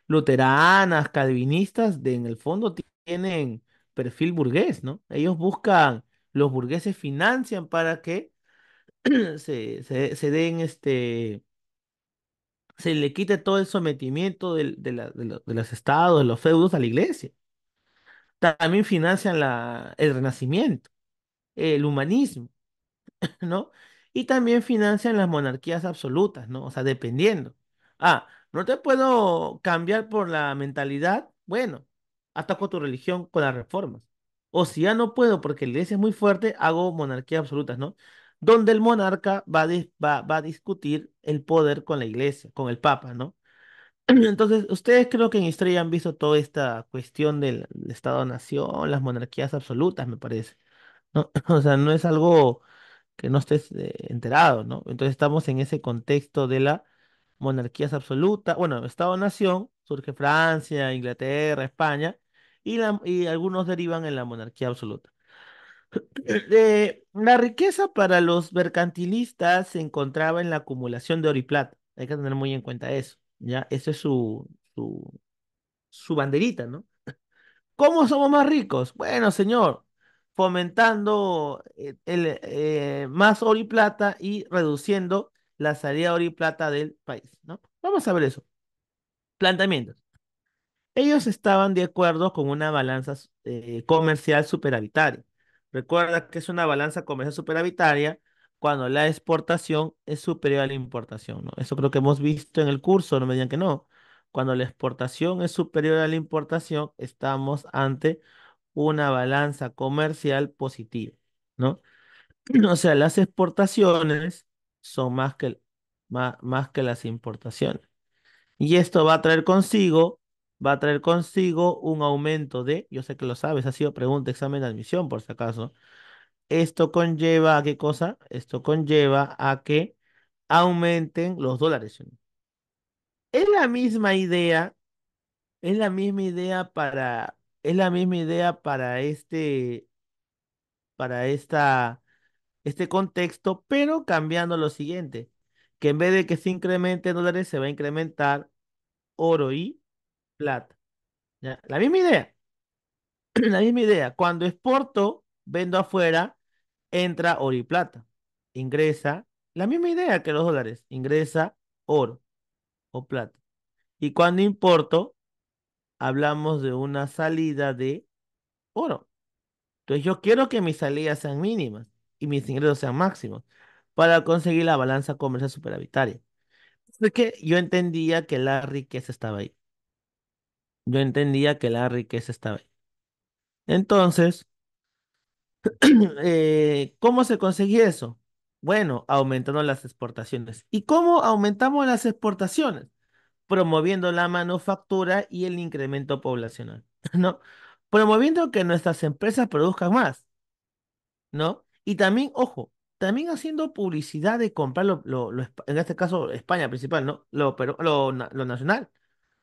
luteranas, calvinistas, en el fondo tienen perfil burgués, ¿no? Ellos buscan, los burgueses financian para que se den se le quite todo el sometimiento de los estados, de los feudos a la iglesia. También financian el Renacimiento, el humanismo, ¿no? Y también financian las monarquías absolutas, ¿no? O sea, dependiendo. Ah, no te puedo cambiar por la mentalidad, bueno, ataco tu religión con las reformas. O si ya no puedo porque la iglesia es muy fuerte, hago monarquías absolutas, ¿no? Donde el monarca va a discutir el poder con la iglesia, con el papa, ¿no? Entonces, ustedes creo que en historia han visto toda esta cuestión del Estado-nación, las monarquías absolutas, me parece, ¿no? O sea, no es algo que no estés enterado, ¿no? Entonces estamos en ese contexto de la monarquías absolutas, bueno, Estado-nación, surge Francia, Inglaterra, España, y algunos derivan en la monarquía absoluta. La riqueza para los mercantilistas se encontraba en la acumulación de oro y plata. Hay que tener muy en cuenta eso, ¿ya? Eso es su banderita, ¿no? ¿Cómo somos más ricos? Bueno, señor, fomentando más oro y plata y reduciendo la salida de oro y plata del país, ¿no? Vamos a ver eso. Planteamientos. Ellos estaban de acuerdo con una balanza comercial superavitaria. Recuerda que es una balanza comercial superavitaria cuando la exportación es superior a la importación, ¿no? Eso creo que hemos visto en el curso, no me digan que no. Cuando la exportación es superior a la importación, estamos ante una balanza comercial positiva, ¿no? O sea, las exportaciones son más que las importaciones. Y esto va a traer consigo un aumento yo sé que lo sabes, ha sido pregunta, examen de admisión, por si acaso. Esto conlleva a qué cosa? Esto conlleva a que aumenten los dólares. Es la misma idea, es la misma idea es la misma idea para este contexto, pero cambiando lo siguiente, que en vez de que se incremente dólares, se va a incrementar oro y plata. ¿Ya? La misma idea. La misma idea. Cuando exporto, vendo afuera, entra oro y plata. Ingresa, la misma idea que los dólares. Ingresa oro o plata. Y cuando importo, hablamos de una salida de oro. Entonces yo quiero que mis salidas sean mínimas y mis ingresos sean máximos. para conseguir la balanza comercial superavitaria. Es que yo entendía que la riqueza estaba ahí. Yo entendía que la riqueza estaba ahí. Entonces, ¿cómo se conseguía eso? Bueno, aumentando las exportaciones. ¿Y cómo aumentamos las exportaciones? Promoviendo la manufactura y el incremento poblacional, ¿no? Promoviendo que nuestras empresas produzcan más, ¿no? Y también, ojo, también haciendo publicidad de comprar en este caso España principal, ¿no? Lo nacional. O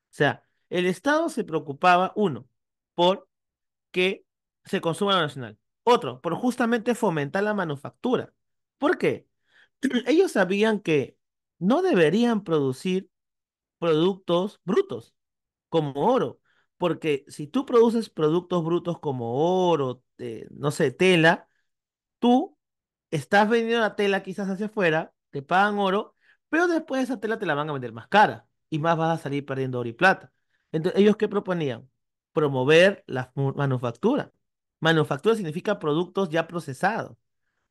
sea, el Estado se preocupaba, uno, por que se consuma lo nacional. Otro, por justamente fomentar la manufactura. ¿Por qué? Ellos sabían que no deberían producir productos brutos como oro, porque si tú produces productos brutos como oro, no sé, tela, tú estás vendiendo la tela quizás hacia afuera, te pagan oro, pero después esa tela te la van a vender más cara y más vas a salir perdiendo oro y plata. Entonces, ¿ellos qué proponían? Promover la manufactura. Manufactura significa productos ya procesados,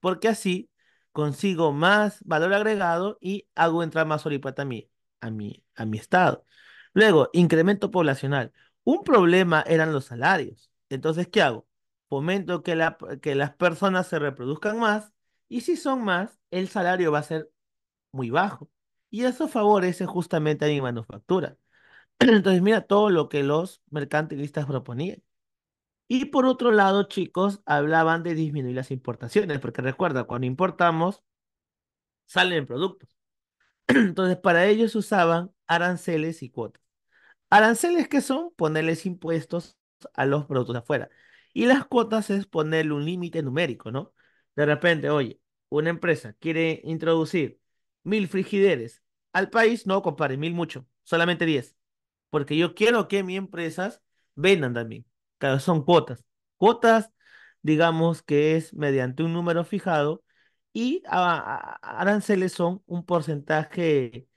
porque así consigo más valor agregado y hago entrar más oro y plata a mi estado. Luego, incremento poblacional. Un problema eran los salarios. Entonces, ¿qué hago? Fomento que las personas se reproduzcan más y si son más, el salario va a ser muy bajo. Y eso favorece justamente a mi manufactura. Entonces, mira todo lo que los mercantilistas proponían. Y por otro lado, chicos, hablaban de disminuir las importaciones, porque recuerda, cuando importamos, salen productos. Entonces, para ellos usaban aranceles y cuotas. Aranceles que son ponerles impuestos a los productos de afuera. Y las cuotas es ponerle un límite numérico, ¿no? De repente, oye, una empresa quiere introducir 1.000 frigideres al país, no, compadre, 1.000 mucho, solamente 10. Porque yo quiero que mis empresas vendan también. Claro, son cuotas. Cuotas, digamos que es mediante un número fijado y aranceles son un porcentaje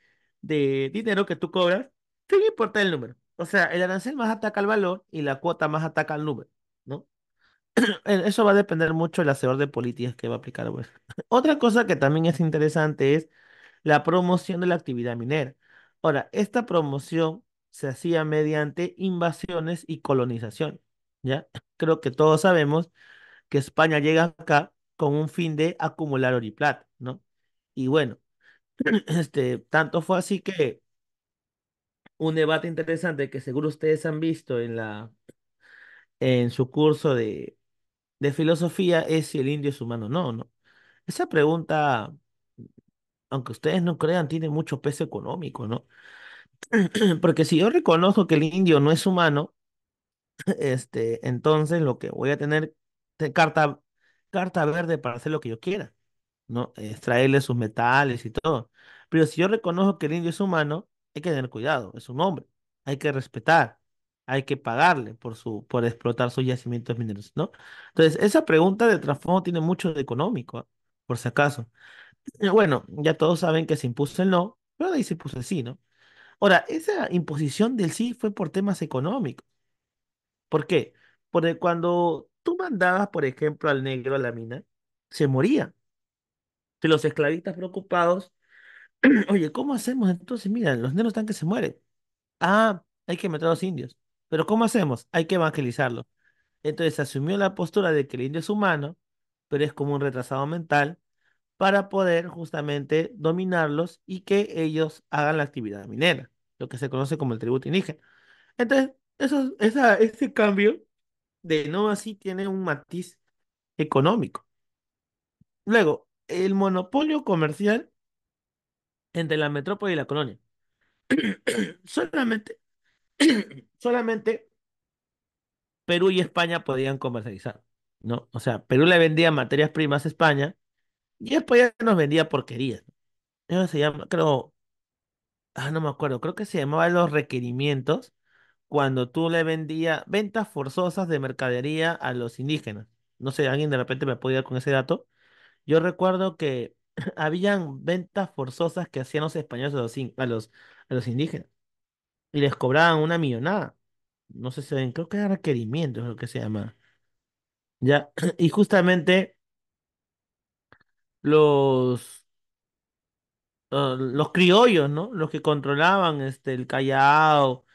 de dinero que tú cobras sin importar el número. O sea, el arancel más ataca al valor y la cuota más ataca al número, ¿no? Eso va a depender mucho del hacedor de políticas que va a aplicar, pues. Otra cosa que también es interesante es la promoción de la actividad minera. Ahora, esta promoción se hacía mediante invasiones y colonización, ¿ya? Creo que todos sabemos que España llega acá con un fin de acumular oro y plata, ¿no? Y bueno, tanto fue así que un debate interesante que seguro ustedes han visto en su curso de filosofía es si el indio es humano o no, ¿no? Esa pregunta, aunque ustedes no crean, tiene mucho peso económico, ¿no? Porque si yo reconozco que el indio no es humano, entonces lo que voy a tener de carta verde para hacer lo que yo quiera, ¿no? Extraerle sus metales y todo. Pero si yo reconozco que el indio es humano, hay que tener cuidado, es un hombre, hay que respetar, hay que pagarle por explotar sus yacimientos mineros, ¿no? Entonces, esa pregunta de trasfondo tiene mucho de económico, ¿ah? Por si acaso. Bueno, ya todos saben que se impuso el no, pero de ahí se puso el sí, ¿no? Ahora, esa imposición del sí fue por temas económicos. ¿Por qué? Porque cuando tú mandabas, por ejemplo, al negro a la mina, se moría. Que los esclavistas preocupados, oye, ¿cómo hacemos entonces? Mira, los negros están que se mueren. Ah, hay que meter a los indios. Pero ¿cómo hacemos? Hay que evangelizarlos. Entonces se asumió la postura de que el indio es humano, pero es como un retrasado mental, para poder justamente dominarlos y que ellos hagan la actividad minera, lo que se conoce como el tributo indígena. Entonces, ese cambio de no así tiene un matiz económico. Luego, el monopolio comercial entre la metrópoli y la colonia. Solamente, solamente Perú y España podían comercializar, ¿no? O sea, Perú le vendía materias primas a España y España nos vendía porquerías. Eso se llama, creo, no me acuerdo, creo que se llamaba los requerimientos cuando tú le vendías ventas forzosas de mercadería a los indígenas. No sé, alguien de repente me puede dar con ese dato. Yo recuerdo que habían ventas forzosas que hacían los españoles a los indígenas y les cobraban una millonada. No sé si saben, creo que era requerimientos, es lo que se llama. Ya, y justamente los, los criollos, ¿no? Los que controlaban el Callao,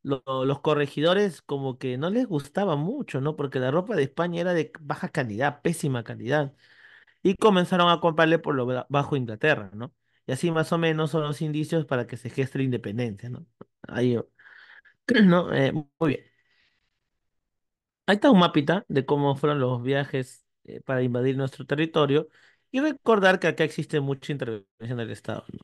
los corregidores como que no les gustaba mucho, ¿no? Porque la ropa de España era de baja calidad, pésima calidad. Y comenzaron a comprarle por lo bajo Inglaterra, ¿no? Y así más o menos son los indicios para que se geste la independencia, ¿no? Ahí, ¿no? Muy bien. Ahí está un mapita de cómo fueron los viajes para invadir nuestro territorio y recordar que acá existe mucha intervención del Estado, ¿no?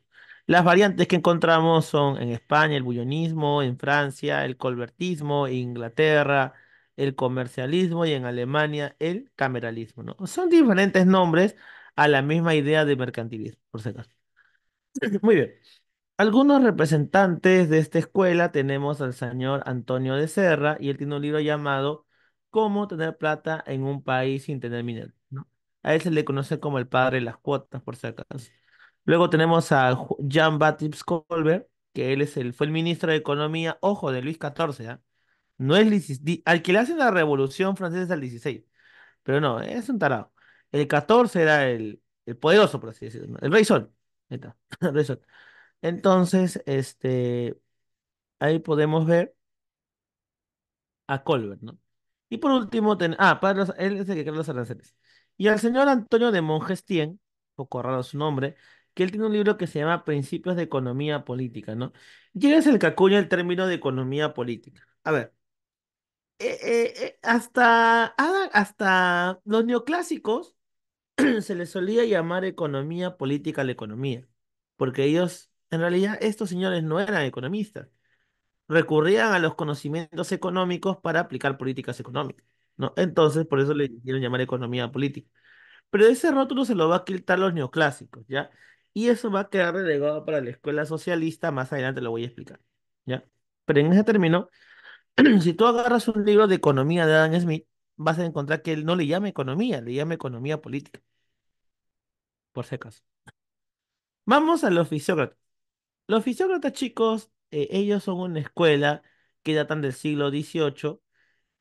Las variantes que encontramos son en España el bullonismo, en Francia el colbertismo, en Inglaterra el comercialismo y en Alemania el cameralismo, ¿no? Son diferentes nombres a la misma idea de mercantilismo, por si acaso. Muy bien. Algunos representantes de esta escuela tenemos al señor Antonio de Serra y él tiene un libro llamado Cómo tener plata en un país sin tener minero, ¿no? A él se le conoce como el padre de las cuotas, por si acaso. Luego tenemos a Jean-Baptiste Colbert, que fue el ministro de Economía, ojo, de Luis XIV, ¿ah? No es al que le hacen la Revolución Francesa es al 16, pero no, es un tarado. El 14 era el poderoso, por así decirlo, ¿no? El Rey Sol. Ahí está, el Rey Sol. Entonces, ahí podemos ver a Colbert, ¿no? Y por último, él es el que crea los aranceles. Y al señor Antonio de Montesquieu, un poco raro su nombre, que él tiene un libro que se llama Principios de Economía Política, ¿no? Y él es el que acuña el término de economía política. A ver, hasta los neoclásicos se les solía llamar economía política a la economía, porque ellos, en realidad, estos señores no eran economistas, recurrían a los conocimientos económicos para aplicar políticas económicas, ¿no? Entonces, por eso le hicieron llamar economía política. Pero ese rótulo se lo va a quitar los neoclásicos, ¿ya? Y eso va a quedar relegado para la escuela socialista, más adelante lo voy a explicar, ¿ya? Pero en ese término, si tú agarras un libro de economía de Adam Smith, vas a encontrar que él no le llama economía, le llama economía política, por si acaso. Vamos a los fisiócratas. Los fisiócratas, chicos, ellos son una escuela que datan del siglo XVIII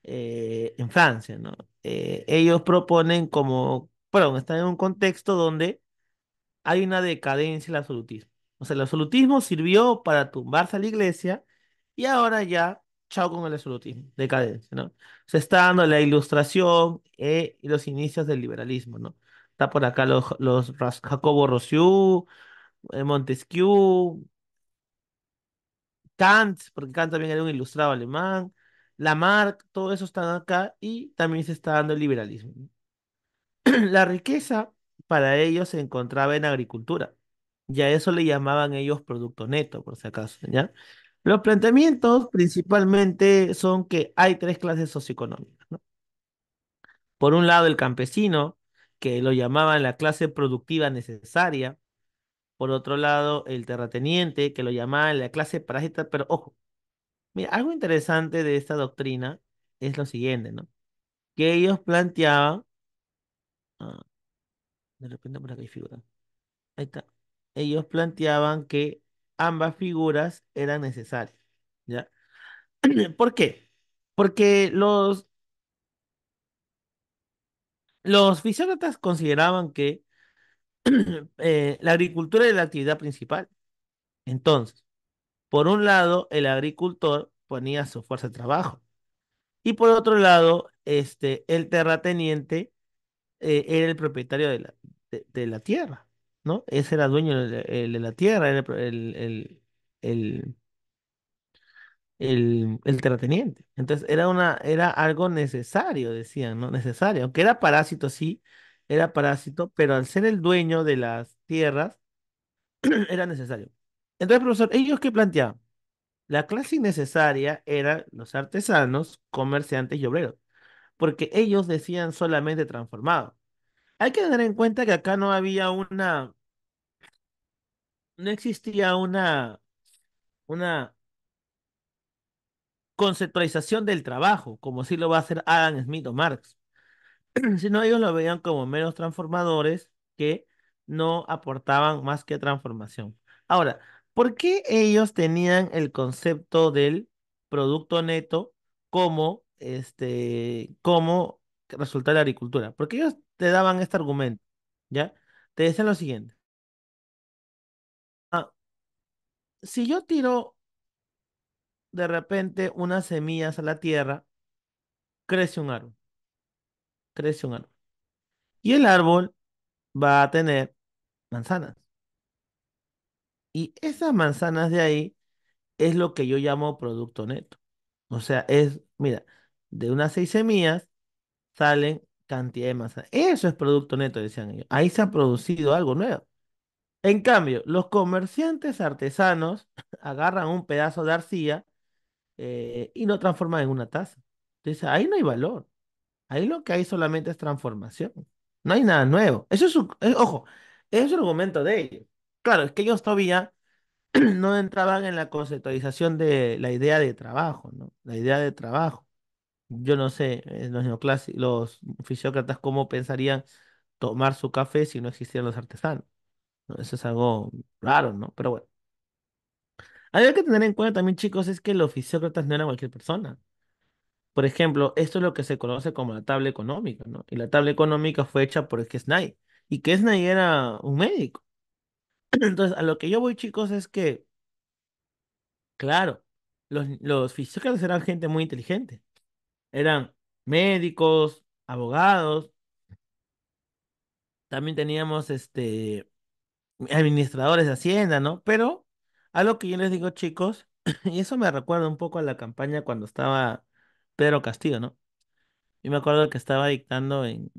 en Francia, ¿no? Ellos proponen perdón, están en un contexto donde hay una decadencia del absolutismo. O sea, el absolutismo sirvió para tumbarse a la iglesia y ahora ya, chao con el absolutismo, decadencia, ¿no? Se está dando la ilustración y los inicios del liberalismo, ¿no? Está por acá Jacobo Rousseau, Montesquieu, Kant, porque Kant también era un ilustrado alemán, Lamarck, todo eso están acá y también se está dando el liberalismo. La riqueza para ellos se encontraba en agricultura. Ya eso le llamaban ellos producto neto, por si acaso, ¿ya? Los planteamientos principalmente son que hay tres clases socioeconómicas, ¿no? Por un lado, el campesino, que lo llamaban la clase productiva necesaria. Por otro lado, el terrateniente, que lo llamaban la clase parásita, pero ojo, mira, algo interesante de esta doctrina es lo siguiente, ¿no? Que ellos planteaban, ah, de repente por acá hay figura, ahí está, ellos planteaban que ambas figuras eran necesarias, ¿ya? ¿Por qué? Porque los fisiócratas consideraban que la agricultura era la actividad principal. Entonces, por un lado, el agricultor ponía su fuerza de trabajo y por otro lado, el terrateniente era el propietario de la tierra, ¿no? Ese era dueño de la tierra, era el, el terrateniente. Entonces era algo necesario, decían, ¿no? Necesario. Aunque era parásito, sí, era parásito, pero al ser el dueño de las tierras, era necesario. Entonces, profesor, ¿ellos qué planteaban? La clase innecesaria eran los artesanos, comerciantes y obreros, porque ellos decían solamente transformado. Hay que tener en cuenta que acá no existía una conceptualización del trabajo, como si lo va a hacer Adam Smith o Marx, sino ellos lo veían como meros transformadores que no aportaban más que transformación. Ahora, ¿por qué ellos tenían el concepto del producto neto como resultado de la agricultura? Porque ellos te daban este argumento, ¿ya? Te decían lo siguiente. si yo tiro de repente unas semillas a la tierra, crece un árbol, crece un árbol. Y el árbol va a tener manzanas. Y esas manzanas de ahí es lo que yo llamo producto neto. O sea, es, mira, de unas 6 semillas salen cantidad de manzanas. Eso es producto neto, decían ellos. Ahí se ha producido algo nuevo. En cambio, los comerciantes artesanos agarran un pedazo de arcilla y lo transforman en una taza. Entonces, ahí no hay valor. Ahí lo que hay solamente es transformación. No hay nada nuevo. Eso es, ojo, eso es un argumento de ellos. Claro, es que ellos todavía no entraban en la conceptualización de la idea de trabajo, ¿no? La idea de trabajo. Yo no sé, los neoclásicos, los fisiócratas, cómo pensarían tomar su café si no existieran los artesanos, ¿no? Eso es algo raro, ¿no? Pero bueno. Hay que tener en cuenta también, chicos, es que los fisiócratas no eran cualquier persona. Por ejemplo, esto es lo que se conoce como la tabla económica, ¿no? Y la tabla económica fue hecha por Kesnay. Y Kesnay era un médico. Entonces, a lo que yo voy, chicos, es que, claro, los fisiócratas eran gente muy inteligente. Eran médicos, abogados, también teníamos administradores de Hacienda, ¿no? Pero a lo que yo les digo, chicos, y eso me recuerda un poco a la campaña cuando estaba Pedro Castillo, ¿no? Yo me acuerdo que estaba dictando en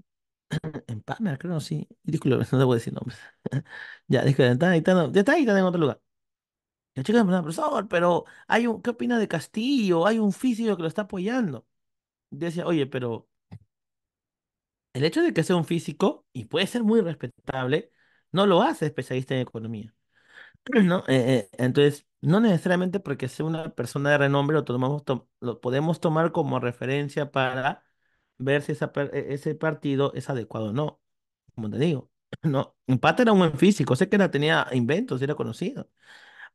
Palmer, creo, sí. Disculpe, no debo decir nombres. Ya, disculpe, estaba dictando en otro lugar. Y el chico me preguntaba, profesor, pero ¿qué opina de Castillo? Hay un físico que lo está apoyando. Yo decía, oye, pero el hecho de que sea un físico, y puede ser muy respetable, no lo hace especialista en economía. ¿No? Entonces, no necesariamente porque sea una persona de renombre lo podemos tomar como referencia para ver si ese partido es adecuado o no. Como te digo, no. Empate era un buen físico, sé que tenía inventos, era conocido,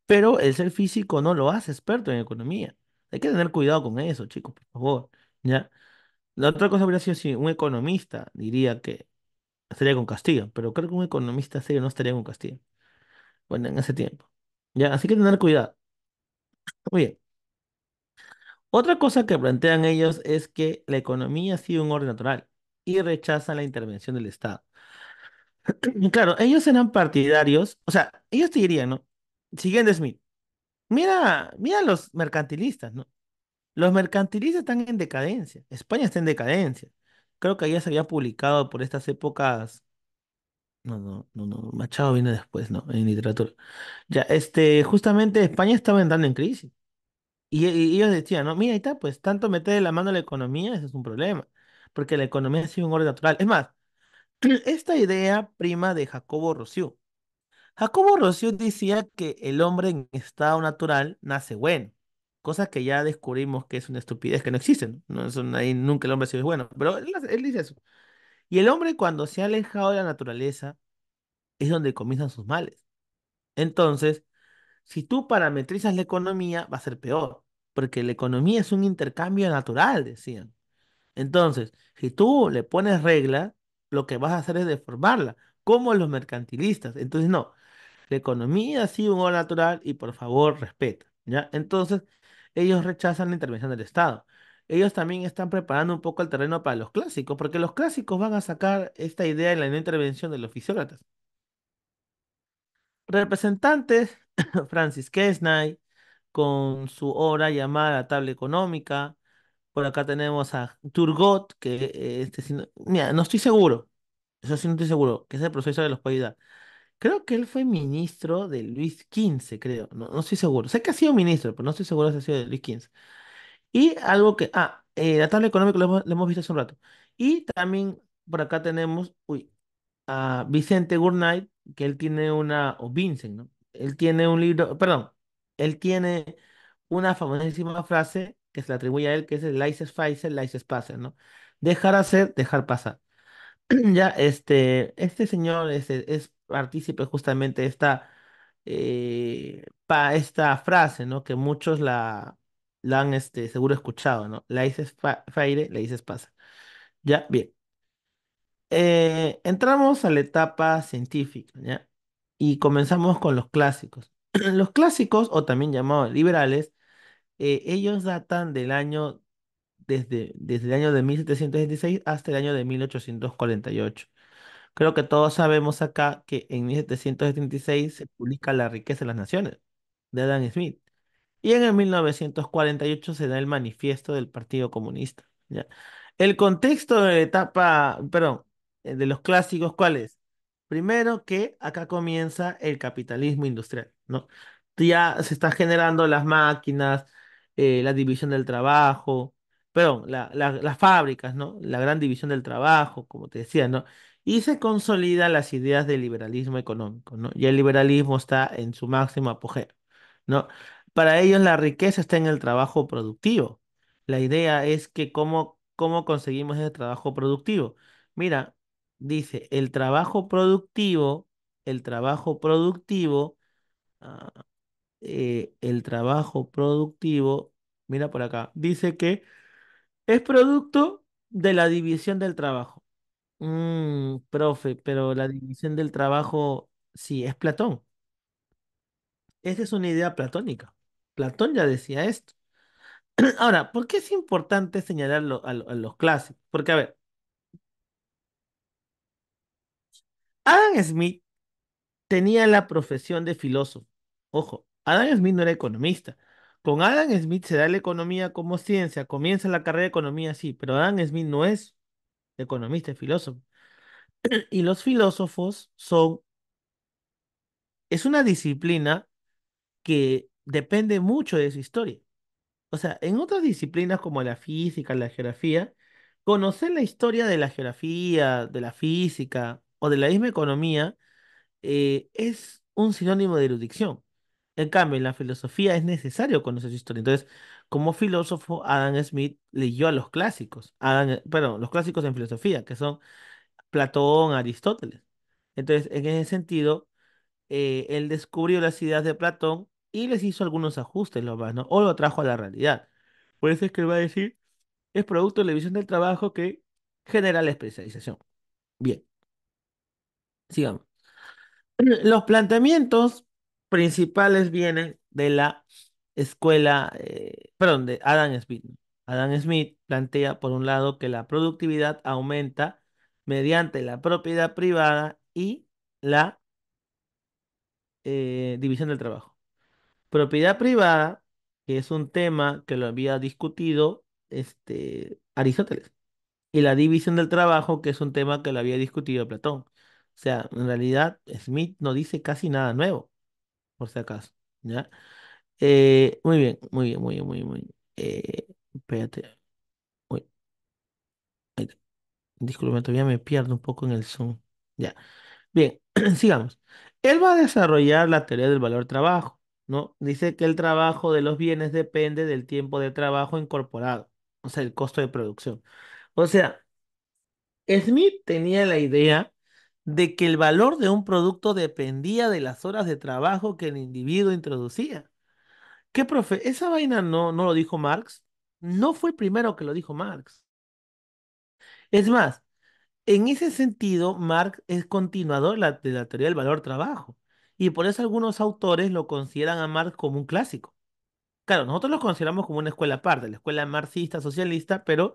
pero el ser físico no lo hace experto en economía. Hay que tener cuidado con eso, chicos, por favor. ¿Ya? La otra cosa habría sido si un economista diría que estaría con Castillo, pero creo que un economista serio no estaría con Castillo. Bueno, en ese tiempo. Ya, así que tener cuidado. Muy bien. Otra cosa que plantean ellos es que la economía sigue un orden natural y rechazan la intervención del Estado. Y claro, ellos eran partidarios, o sea, ellos te dirían, ¿no? Siguiendo Smith, mira los mercantilistas, ¿no? Los mercantilistas están en decadencia. España está en decadencia. Creo que ya se había publicado por estas épocas. No, no, no, no. Machado viene después, ¿no? En literatura. Ya, justamente España estaba entrando en crisis. Y ellos decían, no, mira, ahí está, pues tanto meter la mano a la economía, ese es un problema, porque la economía ha sido un orden natural. Es más, esta idea prima de Jacobo Rousseau. Jacobo Rousseau decía que el hombre en estado natural nace bueno, cosa que ya descubrimos que es una estupidez, que no existe, ¿no? Ahí nunca el hombre ha sido bueno, pero él dice eso. Y el hombre cuando se ha alejado de la naturaleza es donde comienzan sus males. Entonces, si tú parametrizas la economía, va a ser peor, porque la economía es un intercambio natural, decían. Entonces, si tú le pones reglas, lo que vas a hacer es deformarla, como los mercantilistas. Entonces, no, la economía sí un orden natural y por favor respeta, ¿ya? Entonces, ellos rechazan la intervención del Estado. Ellos también están preparando un poco el terreno para los clásicos, porque los clásicos van a sacar esta idea de la no intervención de los fisiócratas. Representantes, Francis Quesnay, con su obra llamada La Tabla Económica. Por acá tenemos a Turgot, que sí mira, no estoy seguro, eso sí no estoy seguro, que es el profesor de los Países. Creo que él fue ministro de Luis XV, creo, no, no estoy seguro. Sé que ha sido ministro, pero no estoy seguro si ha sido de Luis XV. Y algo la tabla económica lo hemos visto hace un rato. Y también por acá tenemos, uy, a Vicente Gurnay, que él tiene o Vincent, ¿no? Él tiene un libro, perdón, él tiene una famosísima frase que se le atribuye a él, que es el laissez-faire, laissez-passer, ¿no? Dejar hacer, dejar pasar. Ya, este señor es partícipe justamente de esta frase, ¿no? Que muchos la han, seguro escuchado, ¿no? Laissez-faire, laissez-passer. Ya, bien. Entramos a la etapa científica, ¿ya? Y comenzamos con los clásicos. Los clásicos, o también llamados liberales, ellos datan desde el año de 1776 hasta el año de 1848. Creo que todos sabemos acá que en 1776 se publica La riqueza de las naciones, de Adam Smith. Y en el 1948 se da el manifiesto del Partido Comunista. ¿Ya? El contexto de la etapa, perdón, de los clásicos, ¿cuál es? Primero que acá comienza el capitalismo industrial, ¿no? Ya se están generando las máquinas, la división del trabajo, perdón, las fábricas, ¿no? La gran división del trabajo, como te decía, ¿no? Y se consolidan las ideas del liberalismo económico, ¿no? Y el liberalismo está en su máximo apogeo, ¿no? Para ellos la riqueza está en el trabajo productivo. La idea es que cómo conseguimos ese trabajo productivo. Mira, dice, el trabajo productivo, ah, el trabajo productivo, mira por acá, dice que es producto de la división del trabajo. Profe, pero la división del trabajo, sí, es Platón. Esa es una idea platónica. Platón ya decía esto. Ahora, ¿por qué es importante señalarlo a los clásicos? Porque, a ver, Adam Smith tenía la profesión de filósofo. Ojo, Adam Smith no era economista. Con Adam Smith se da la economía como ciencia, comienza la carrera de economía, sí, pero Adam Smith no es economista, es filósofo. Y los filósofos es una disciplina que depende mucho de su historia. O sea, en otras disciplinas como la física, la geografía, conocer la historia de la geografía, de la física o de la misma economía es un sinónimo de erudición. En cambio, en la filosofía es necesario conocer su historia. Entonces, como filósofo, Adam Smith leyó a los clásicos, perdón, los clásicos en filosofía, que son Platón, Aristóteles. Entonces, en ese sentido, él descubrió las ideas de Platón y les hizo algunos ajustes, lo más, ¿no? O lo trajo a la realidad. Por eso es que él va a decir, es producto de la visión del trabajo que genera la especialización. Bien, sigamos. Los planteamientos principales vienen de la escuela, perdón, de Adam Smith, ¿no? Adam Smith plantea, por un lado, que la productividad aumenta mediante la propiedad privada y la división del trabajo. Propiedad privada, que es un tema que lo había discutido Aristóteles, y la división del trabajo, que es un tema que lo había discutido Platón. O sea, en realidad, Smith no dice casi nada nuevo, por si acaso, ¿ya? Muy bien, muy bien, muy bien, muy bien, muy bien. Espérate, uy, ahí está. Disculpe, todavía me pierdo un poco en el Zoom. Ya. Bien, sigamos. Él va a desarrollar la teoría del valor trabajo, ¿no? Dice que el trabajo de los bienes depende del tiempo de trabajo incorporado, o sea, el costo de producción. O sea, Smith tenía la idea de que el valor de un producto dependía de las horas de trabajo que el individuo introducía. ¿Qué, profe? Esa vaina no lo dijo Marx. No fue el primero que lo dijo Marx. Es más, en ese sentido, Marx es continuador de la teoría del valor trabajo. Y por eso algunos autores lo consideran a Marx como un clásico. Claro, nosotros lo consideramos como una escuela aparte, la escuela marxista, socialista, pero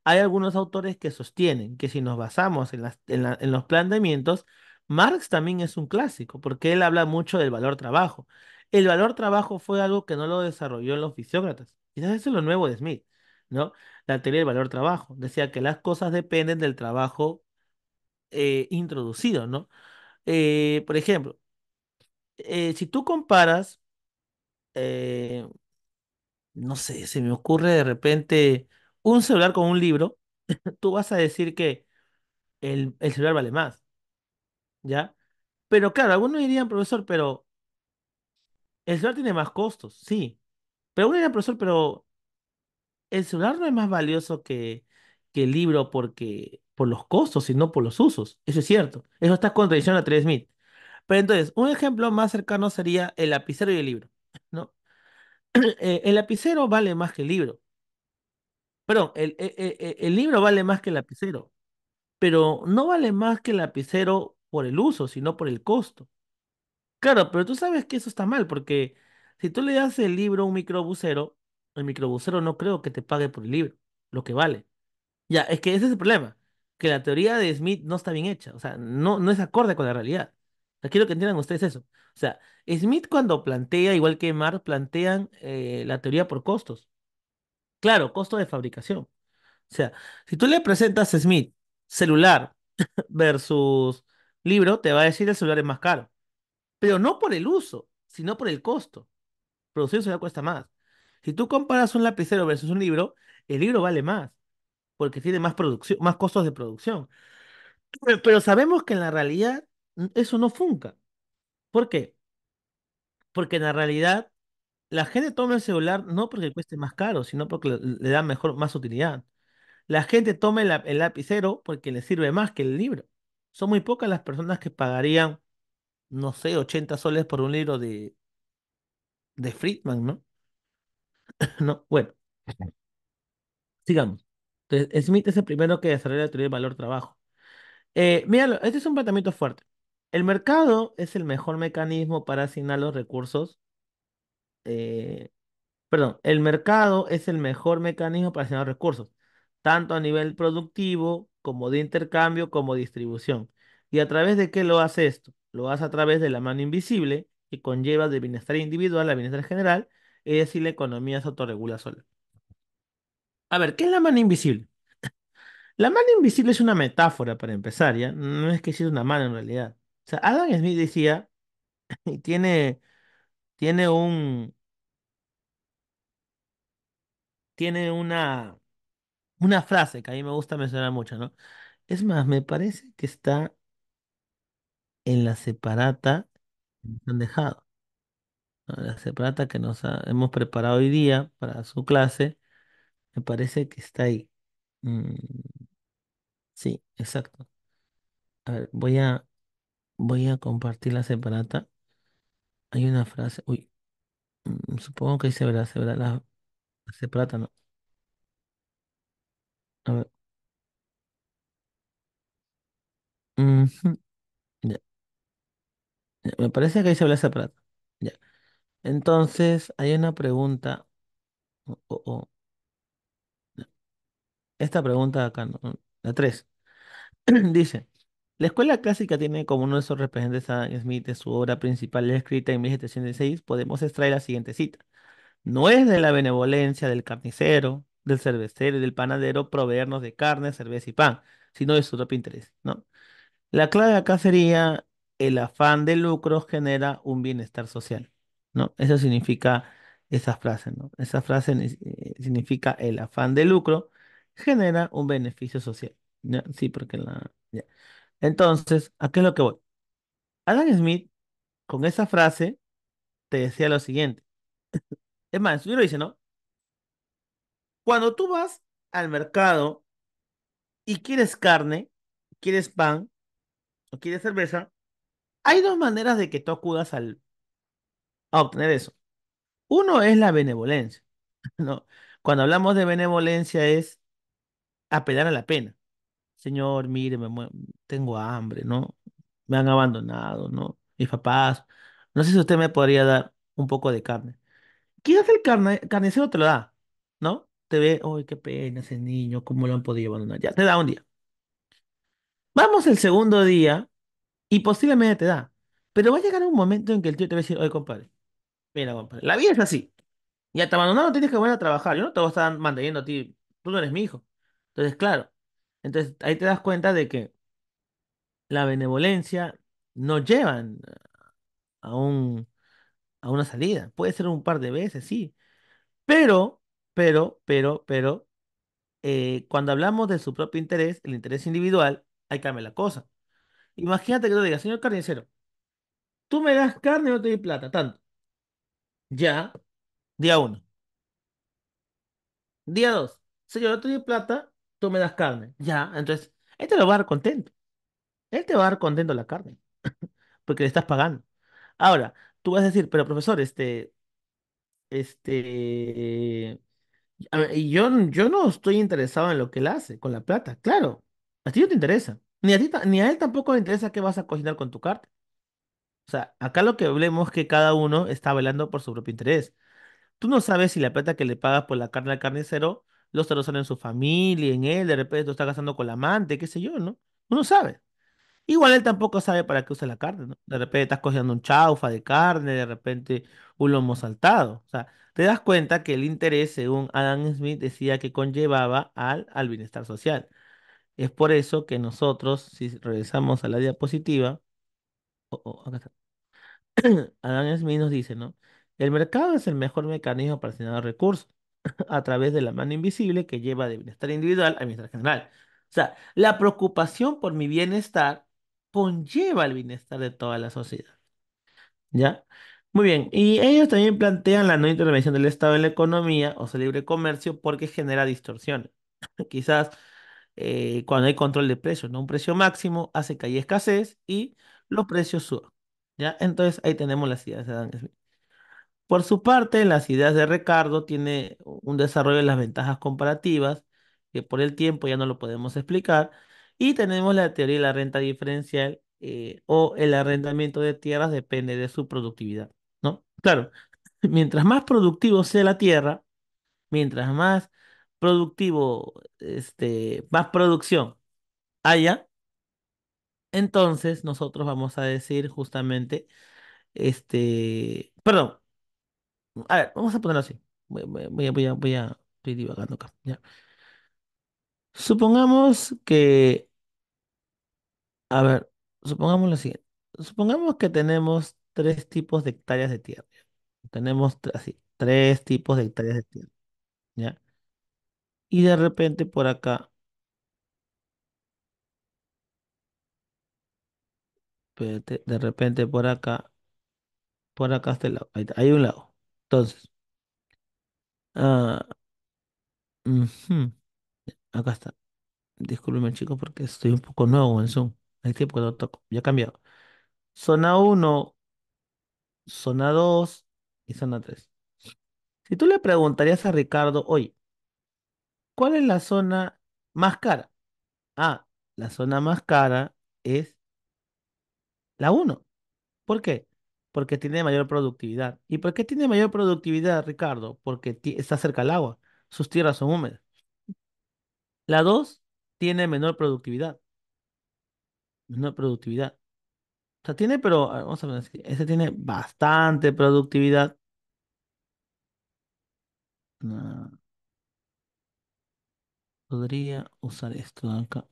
hay algunos autores que sostienen que si nos basamos en los planteamientos, Marx también es un clásico, porque él habla mucho del valor trabajo. El valor trabajo fue algo que no lo desarrolló en los fisiócratas. Quizás eso es lo nuevo de Smith, ¿no? La teoría del valor trabajo. Decía que las cosas dependen del trabajo introducido, ¿no? Por ejemplo, si tú comparas, eh, no sé, se me ocurre de repente un celular con un libro, tú vas a decir que el celular vale más, ¿ya? Pero claro, algunos dirían, profesor, pero el celular tiene más costos, sí. Pero algunos dirían, profesor, pero el celular no es más valioso que el libro por los costos, sino por los usos. Eso es cierto. Eso está contradiciendo a Trey Smith. Pero entonces, un ejemplo más cercano sería el lapicero y el libro, ¿no? El lapicero vale más que el libro. Perdón, el libro vale más que el lapicero, pero no vale más que el lapicero por el uso, sino por el costo. Claro, pero tú sabes que eso está mal, porque si tú le das el libro a un microbusero, el microbusero no creo que te pague por el libro, lo que vale. Ya, es que ese es el problema, que la teoría de Smith no está bien hecha, o sea, no es acorde con la realidad. O sea, quiero que entiendan ustedes eso. O sea, Smith cuando plantea, igual que Marx, plantean la teoría por costos. Claro, costo de fabricación. O sea, si tú le presentas a Smith celular versus libro, te va a decir el celular es más caro, pero no por el uso, sino por el costo. Producir un celular cuesta más. Si tú comparas un lapicero versus un libro, el libro vale más, porque tiene más producción, más costos de producción. Pero sabemos que en la realidad eso no funca. ¿Por qué? Porque en la realidad la gente toma el celular no porque cueste más caro, sino porque le da mejor, más utilidad. La gente toma el lapicero porque le sirve más que el libro. Son muy pocas las personas que pagarían, no sé, 80 soles por un libro de Friedman, ¿no? No, bueno, sigamos. Entonces, Smith es el primero que desarrolla la teoría del valor trabajo. Míralo, este es un planteamiento fuerte. El mercado es el mejor mecanismo para asignar los recursos. eh, Perdón, el mercado es el mejor mecanismo para asignar recursos, tanto a nivel productivo como de intercambio como distribución. ¿Y a través de qué lo hace esto? Lo hace a través de la mano invisible que conlleva del bienestar individual al bienestar general, es decir, la economía se autorregula sola. A ver, ¿qué es la mano invisible? La mano invisible es una metáfora para empezar, ¿ya? No es que sea una mano en realidad. O sea, Adam Smith decía, y tiene un, tiene una frase que a mí me gusta mencionar mucho, ¿no? Es más, me parece que está en la separata que nos han dejado, ¿no? La separata que hemos preparado hoy día para su clase, me parece que está ahí. Mm, sí, exacto. A ver, voy a compartir la separata. Hay una frase, uy, supongo que ahí se verá la separata, ¿no? A ver, ujú, ya, ya, me parece que ahí se ve la separata. Ya. Entonces, hay una pregunta, o esta pregunta de acá, ¿no? La 3. Dice, la escuela clásica tiene como uno de sus referentes a Adam Smith de su obra principal escrita en 1706. Podemos extraer la siguiente cita. No es de la benevolencia del carnicero, del cervecero y del panadero proveernos de carne, cerveza y pan, sino de su propio interés, ¿no? La clave acá sería el afán de lucro genera un bienestar social, ¿no? Eso significa esa frase, ¿no? Esa frase significa el afán de lucro genera un beneficio social, ¿ya? Sí, porque ya. Entonces, ¿a qué es lo que voy? Adam Smith, con esa frase, te decía lo siguiente. Es más, yo lo dice, ¿no? Cuando tú vas al mercado y quieres carne, quieres pan o quieres cerveza, hay dos maneras de que tú acudas a obtener eso. Uno es la benevolencia, ¿no? Cuando hablamos de benevolencia es apelar a la pena. Señor, mire, tengo hambre, ¿no? Me han abandonado, ¿no? Mis papás. No sé si usted me podría dar un poco de carne. Quizás el carnicero te lo da, ¿no? Te ve, ¡ay, qué pena ese niño! ¿Cómo lo han podido abandonar? Ya, te da un día. Vamos el segundo día y posiblemente te da. Pero va a llegar un momento en que el tío te va a decir, oye, compadre, mira, compadre, la vida es así. Ya te abandonaron, tienes que volver a trabajar. Yo no te voy a estar manteniendo a ti. Tú no eres mi hijo. Entonces, claro. Entonces, ahí te das cuenta de que la benevolencia no llevan a a una salida. Puede ser un par de veces, sí. Pero, pero, cuando hablamos de su propio interés, el interés individual, ahí cambia la cosa. Imagínate que tú digas, señor carnicero, tú me das carne y no te doy plata, tanto. Ya, día uno. Día dos, señor, no te doy plata, tú me das carne. Ya, entonces, él te lo va a dar contento. Él te va a dar contento la carne, porque le estás pagando. Ahora, tú vas a decir, pero profesor, a ver, y yo no estoy interesado en lo que él hace con la plata. Claro, a ti no te interesa. Ni a él tampoco le interesa qué vas a cocinar con tu carne. O sea, acá lo que hablemos es que cada uno está velando por su propio interés. Tú no sabes si la plata que le pagas por la carne al carnicero lo está usando en su familia, en él, de repente lo está gastando con la amante, qué sé yo, ¿no? Uno sabe. Igual él tampoco sabe para qué usa la carne, ¿no? De repente estás cogiendo un chaufa de carne, de repente un lomo saltado. O sea, te das cuenta que el interés, según Adam Smith, decía que conllevaba al bienestar social. Es por eso que nosotros, si regresamos a la diapositiva, acá está. Adam Smith nos dice, ¿no? El mercado es el mejor mecanismo para generar recursos a través de la mano invisible que lleva de bienestar individual a bienestar general. O sea, la preocupación por mi bienestar conlleva el bienestar de toda la sociedad. ¿Ya? Muy bien. Y ellos también plantean la no intervención del Estado en la economía o sea, libre comercio porque genera distorsiones. Quizás cuando hay control de precios, ¿no? Un precio máximo hace que haya escasez y los precios suban. ¿Ya? Entonces ahí tenemos las ideas de Adam Smith. Por su parte, las ideas de Ricardo tiene un desarrollo de las ventajas comparativas, que por el tiempo ya no lo podemos explicar, y tenemos la teoría de la renta diferencial o el arrendamiento de tierras depende de su productividad, ¿no? Claro, mientras más productivo sea la tierra, mientras más productivo, más producción haya, entonces nosotros vamos a decir justamente, perdón. A ver, vamos a ponerlo así. Estoy divagando acá. Ya. Supongamos que, a ver, supongamos lo siguiente. Supongamos que tenemos tres tipos de hectáreas de tierra. Tenemos así, tres tipos de hectáreas de tierra. ¿Ya? Y de repente por acá, espérate, de repente por acá está el lado. Ahí está, hay un lado. Entonces, ah, ujú, acá está. Discúlpenme, chicos, porque estoy un poco nuevo en Zoom. Hay tiempo que lo toco. Ya ha cambiado. Zona uno, zona 2 y zona 3. Si tú le preguntarías a Ricardo, oye, ¿cuál es la zona más cara? Ah, la zona más cara es la uno. ¿Por qué? Porque tiene mayor productividad. ¿Y por qué tiene mayor productividad, Ricardo? Porque está cerca al agua. Sus tierras son húmedas. La 2 tiene menor productividad. Menor productividad. O sea, tiene, pero vamos a ver, ese tiene bastante productividad. No, podría usar esto de acá.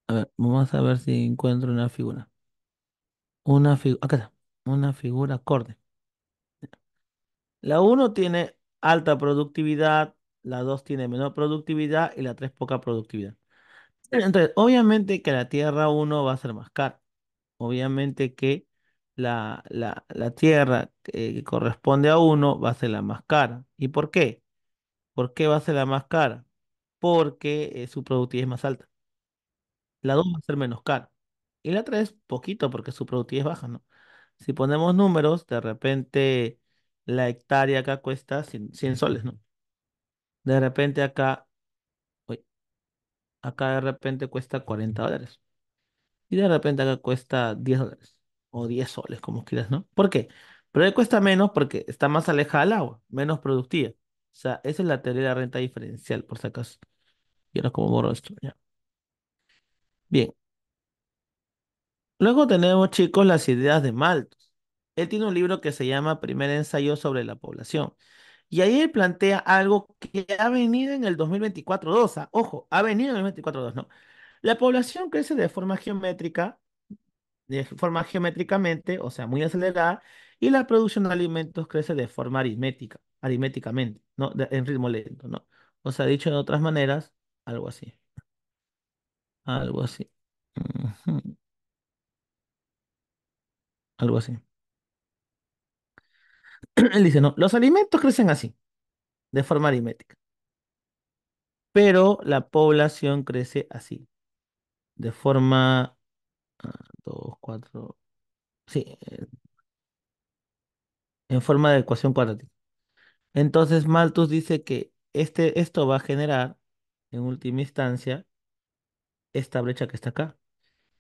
A ver, vamos a ver si encuentro una figura. Una figura, acá está, una figura acorde. La uno tiene alta productividad, la 2 tiene menor productividad y la 3 poca productividad. Entonces, obviamente que la tierra uno va a ser más cara. Obviamente que la tierra que corresponde a uno va a ser la más cara. ¿Y por qué? ¿Por qué va a ser la más cara? Porque su productividad es más alta. La 2 va a ser menos cara. Y la 3 poquito porque su productividad es baja, ¿no? Si ponemos números, de repente la hectárea acá cuesta 100 soles, ¿no? De repente acá, uy, acá de repente cuesta $40. Y de repente acá cuesta $10. O 10 soles, como quieras, ¿no? ¿Por qué? Pero ahí cuesta menos porque está más alejada del agua, menos productiva. O sea, esa es la teoría de la renta diferencial, por si acaso. Y ahora como borro esto, ya. Bien. Luego tenemos, chicos, las ideas de Malthus. Él tiene un libro que se llama Primer ensayo sobre la población. Y ahí él plantea algo que ha venido en el 2024-2. Ojo, ha venido en el 2024-2, ¿no? La población crece de forma geométricamente, o sea, muy acelerada, y la producción de alimentos crece de forma aritméticamente, ¿no? En ritmo lento, ¿no? O sea, dicho de otras maneras, algo así, algo así, ujú, algo así. Él dice, no, los alimentos crecen así, de forma aritmética, pero la población crece así, de forma, dos, cuatro, sí, en forma de ecuación cuadrática. Entonces Malthus dice que esto va a generar, en última instancia, esta brecha que está acá.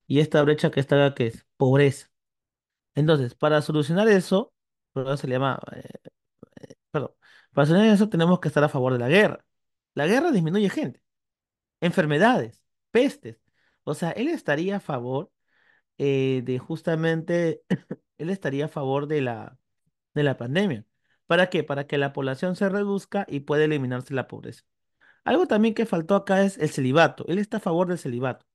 y esta brecha que está acá, que es pobreza. Entonces, para solucionar eso, pero se le llama, perdón, para solucionar eso tenemos que estar a favor de la guerra. La guerra disminuye gente, enfermedades, pestes. O sea, él estaría a favor de justamente, él estaría a favor de la pandemia. ¿Para qué? Para que la población se reduzca y pueda eliminarse la pobreza. Algo también que faltó acá es el celibato. Él está a favor del celibato,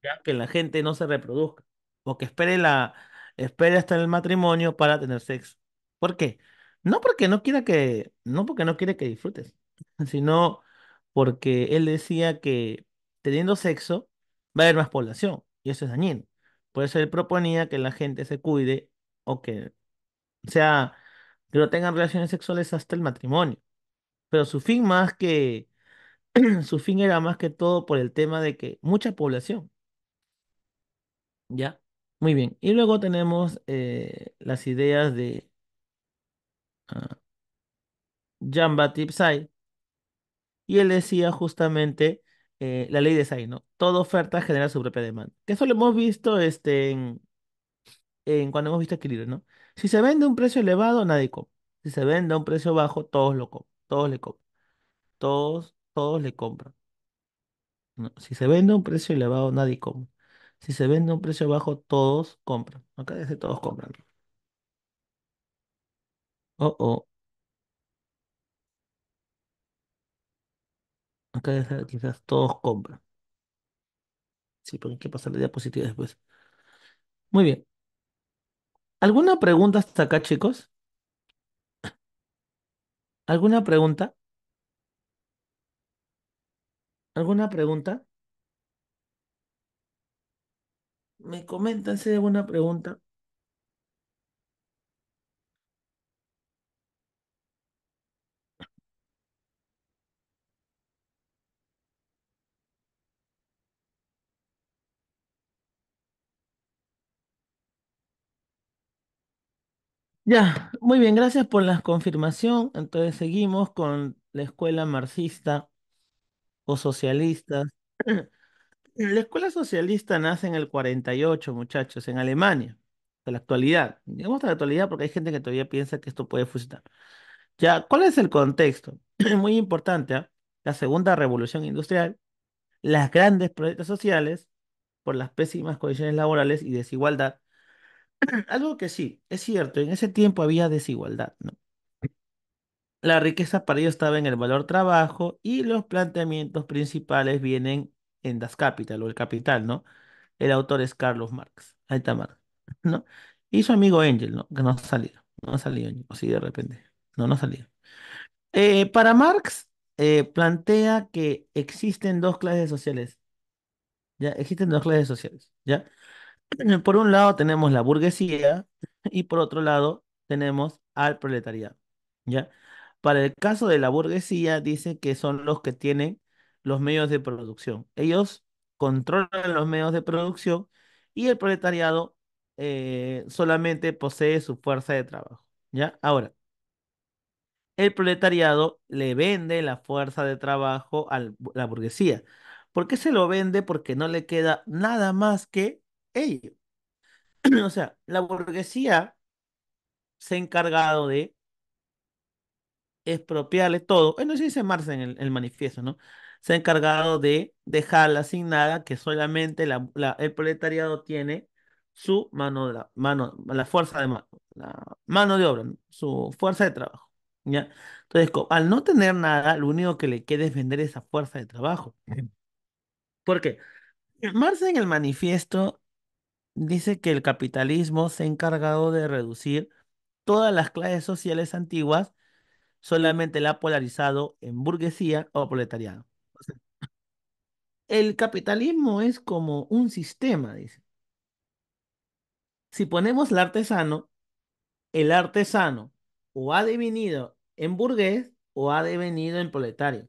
ya que la gente no se reproduzca o que espere hasta el matrimonio para tener sexo. ¿Por qué? No porque no quiere que disfrutes, sino porque él decía que teniendo sexo va a haber más población y eso es dañino. Por eso él proponía que la gente se cuide o sea, que no tengan relaciones sexuales hasta el matrimonio. Pero su fin su fin era más que todo por el tema de que mucha población. ¿Ya? Muy bien. Y luego tenemos las ideas de ah, Jean-Baptiste Say, y él decía justamente la ley de Say, ¿no? Toda oferta genera su propia demanda. Que eso lo hemos visto en cuando hemos visto equilibrio, ¿no? Si se vende a un precio elevado, nadie compra. Si se vende a un precio bajo, todos lo compran. Todos le compran. Todos le compran. ¿No? Si se vende a un precio elevado, nadie compra. Si se vende a un precio bajo, todos compran. Acá dice todos compran. Oh, oh. Acá dice quizás todos compran. Sí, porque hay que pasar la diapositiva después. Muy bien. ¿Alguna pregunta hasta acá, chicos? ¿Alguna pregunta? ¿Alguna pregunta? ¿Me comentan si hay alguna pregunta? Ya, muy bien, gracias por la confirmación. Entonces seguimos con la escuela marxista o socialista. La escuela socialista nace en el 48, muchachos, en Alemania, de la actualidad. Digamos de la actualidad porque hay gente que todavía piensa que esto puede funcionar. Ya, ¿cuál es el contexto? Muy importante, ¿ah? La segunda revolución industrial, las grandes protestas sociales por las pésimas condiciones laborales y desigualdad. Algo que sí, es cierto, en ese tiempo había desigualdad, ¿no? La riqueza para ellos estaba en el valor trabajo y los planteamientos principales vienen en Das Kapital o el Capital, ¿no? El autor es Carlos Marx. Ahí está Marx, ¿no? Y su amigo Engel, ¿no? Que no ha salido. No ha salido, o sí, de repente. No, no ha salido. Para Marx, plantea que existen dos clases sociales. ¿Ya? Existen dos clases sociales. ¿Ya? Por un lado tenemos la burguesía y por otro lado tenemos al proletariado. ¿Ya? Para el caso de la burguesía, dice que son los que tienen los medios de producción. Ellos controlan los medios de producción y el proletariado solamente posee su fuerza de trabajo. ¿Ya? Ahora, el proletariado le vende la fuerza de trabajo a la burguesía. ¿Por qué se lo vende? Porque no le queda nada más que ello. O sea, la burguesía se ha encargado de expropiarle todo. Bueno, eso dice Marx en el manifiesto, ¿no? Se ha encargado de dejarla sin nada, que solamente el proletariado tiene su la fuerza de mano, la mano de obra, ¿no? Su fuerza de trabajo, ¿ya? Entonces, al no tener nada, lo único que le queda es vender esa fuerza de trabajo. ¿Por qué? Marx en el manifiesto dice que el capitalismo se ha encargado de reducir todas las clases sociales antiguas, solamente la ha polarizado en burguesía o proletariado. O sea, el capitalismo es como un sistema, dice. Si ponemos el artesano o ha devenido en burgués o ha devenido en proletario.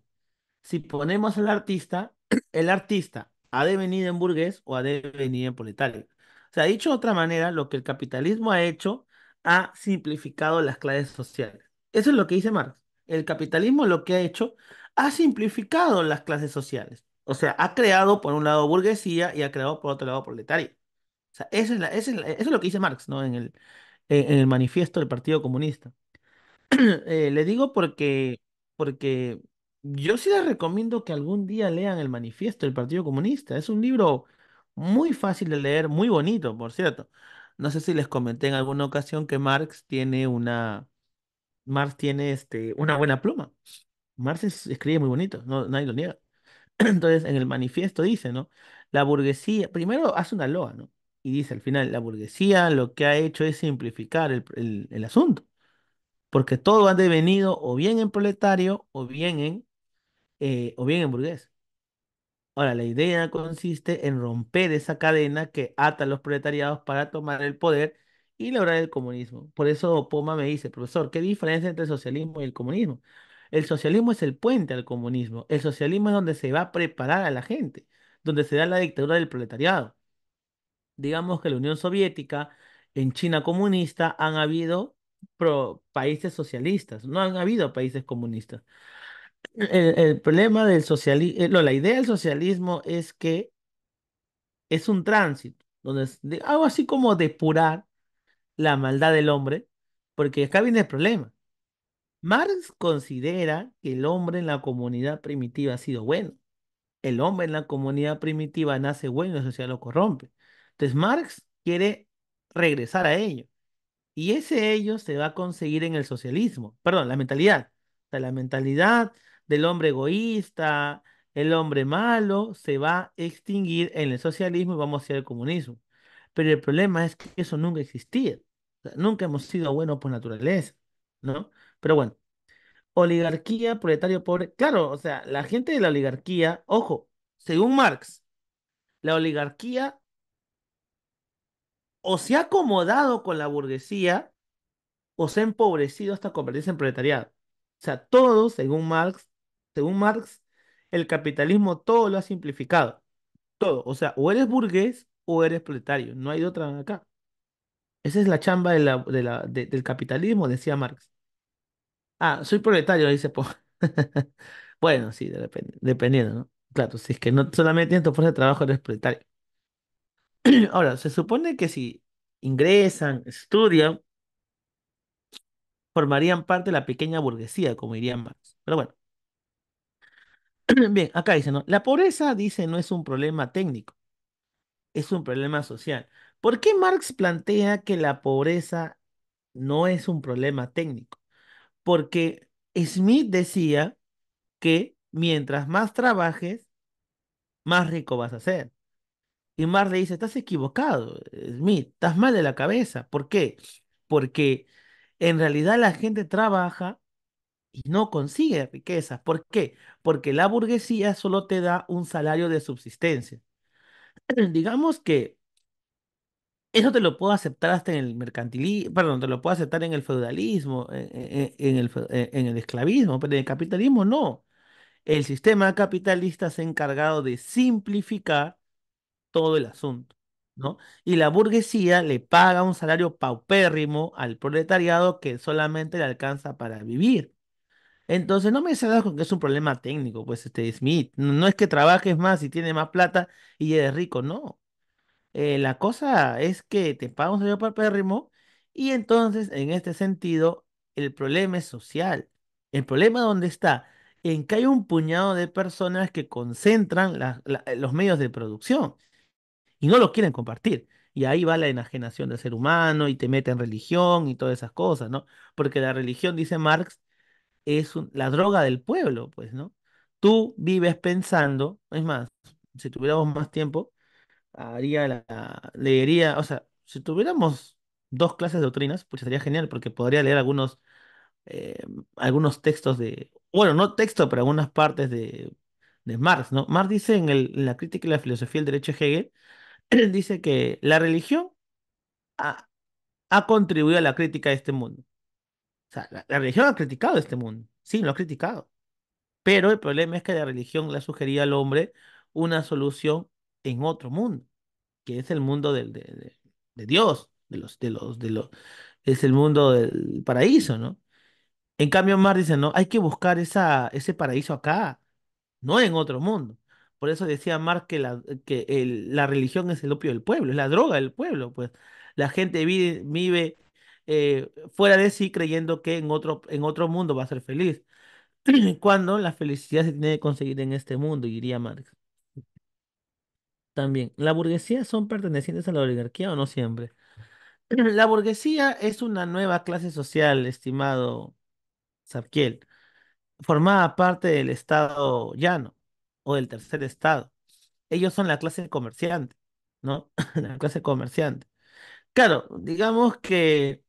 Si ponemos al artista, el artista ha devenido en burgués o ha devenido en proletario. O sea, dicho de otra manera, lo que el capitalismo ha hecho ha simplificado las clases sociales. Eso es lo que dice Marx. El capitalismo lo que ha hecho ha simplificado las clases sociales. O sea, ha creado por un lado burguesía y ha creado por otro lado proletario. O sea, eso es lo que dice Marx, ¿no? En el manifiesto del Partido Comunista. Le digo porque yo sí les recomiendo que algún día lean el manifiesto del Partido Comunista. Es un libro muy fácil de leer, muy bonito, por cierto. No sé si les comenté en alguna ocasión que Marx tiene una buena pluma. Escribe muy bonito, no, nadie lo niega. Entonces, en el manifiesto dice, ¿no? La burguesía, primero hace una loa, ¿no? Y dice al final, la burguesía lo que ha hecho es simplificar el asunto, porque todo ha devenido o bien en proletario o bien en burgués. Ahora, la idea consiste en romper esa cadena que ata a los proletariados para tomar el poder y lograr el comunismo. Por eso Poma me dice, profesor, ¿qué diferencia entre el socialismo y el comunismo? El socialismo es el puente al comunismo. El socialismo es donde se va a preparar a la gente, donde se da la dictadura del proletariado. Digamos que la Unión Soviética, en China comunista, han habido países socialistas, no han habido países comunistas. El problema del socialismo, no, la idea del socialismo es que es un tránsito, donde algo así como depurar la maldad del hombre, porque acá viene el problema. Marx considera que el hombre en la comunidad primitiva ha sido bueno. El hombre en la comunidad primitiva nace bueno y la sociedad lo corrompe. Entonces Marx quiere regresar a ello. Y ese ello se va a conseguir en el socialismo, perdón, la mentalidad. O sea, la mentalidad del hombre egoísta, el hombre malo, se va a extinguir en el socialismo y vamos hacia el comunismo. Pero el problema es que eso nunca existía. O sea, nunca hemos sido buenos por naturaleza, ¿no? Pero bueno, oligarquía, proletario pobre. Claro, o sea, la gente de la oligarquía, ojo, según Marx, la oligarquía o se ha acomodado con la burguesía o se ha empobrecido hasta convertirse en proletariado. O sea, todo, según Marx, el capitalismo todo lo ha simplificado. Todo. O sea, o eres burgués o eres proletario. No hay de otra acá. Esa es la chamba del capitalismo, decía Marx. Ah, soy proletario, dice Po. Bueno, sí, dependiendo, ¿no? Claro, si es que no solamente tienes tu fuerza de trabajo, eres proletario. Ahora, se supone que si ingresan, estudian, formarían parte de la pequeña burguesía, como diría Marx. Pero bueno. Bien, acá dice, ¿no? La pobreza, dice, no es un problema técnico, es un problema social. ¿Por qué Marx plantea que la pobreza no es un problema técnico? Porque Smith decía que mientras más trabajes, más rico vas a ser. Y Marx le dice, estás equivocado, Smith, estás mal de la cabeza. ¿Por qué? Porque en realidad la gente trabaja y no consigue riquezas. ¿Por qué? Porque la burguesía solo te da un salario de subsistencia. Digamos que eso te lo puedo aceptar hasta en el mercantilismo, perdón, te lo puedo aceptar en el feudalismo, en el esclavismo, pero en el capitalismo no. El sistema capitalista se ha encargado de simplificar todo el asunto, ¿no? Y la burguesía le paga un salario paupérrimo al proletariado que solamente le alcanza para vivir. Entonces, no me salgas con que es un problema técnico, pues, Smith. No es que trabajes más y tienes más plata y eres rico, no. La cosa es que te pagan un salario paupérrimo y entonces, en este sentido, el problema es social. El problema dónde está, en que hay un puñado de personas que concentran los medios de producción y no los quieren compartir. Y ahí va la enajenación del ser humano y te meten religión y todas esas cosas, ¿no? Porque la religión, dice Marx, es la droga del pueblo, pues, ¿no? Tú vives pensando, es más, si tuviéramos más tiempo leería, o sea, si tuviéramos dos clases de doctrinas, pues sería genial porque podría leer eh, algunos textos bueno, no textos, pero algunas partes de Marx, ¿no? Marx dice en la crítica y la filosofía del derecho de Hegel, dice que la religión ha, ha contribuido a la crítica de este mundo. O sea, la religión ha criticado este mundo, sí, lo ha criticado, pero el problema es que la religión le sugería al hombre una solución en otro mundo, que es el mundo de Dios, es el mundo del paraíso, ¿no? En cambio, Mar dice, no, hay que buscar ese paraíso acá, no en otro mundo. Por eso decía Marx la religión es el opio del pueblo, es la droga del pueblo, pues la gente vive fuera de sí creyendo que en otro mundo va a ser feliz, cuando la felicidad se tiene que conseguir en este mundo, diría Marx. También, ¿la burguesía son pertenecientes a la oligarquía o no siempre? La burguesía es una nueva clase social, estimado Sarkiel, formada parte del Estado llano o del tercer estado. Ellos son la clase comerciante, ¿no? La clase comerciante. Claro, digamos que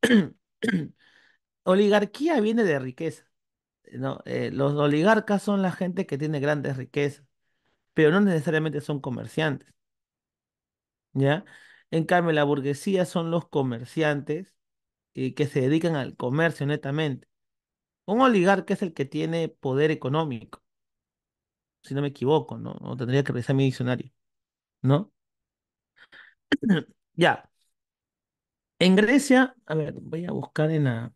oligarquía viene de riqueza, ¿no? Los oligarcas son la gente que tiene grandes riquezas, pero no necesariamente son comerciantes, ¿ya? En cambio, la burguesía son los comerciantes que se dedican al comercio netamente. Un oligarca es el que tiene poder económico, si no me equivoco, ¿no? O tendría que revisar mi diccionario, ¿no? Ya, en Grecia, a ver, voy a buscar dame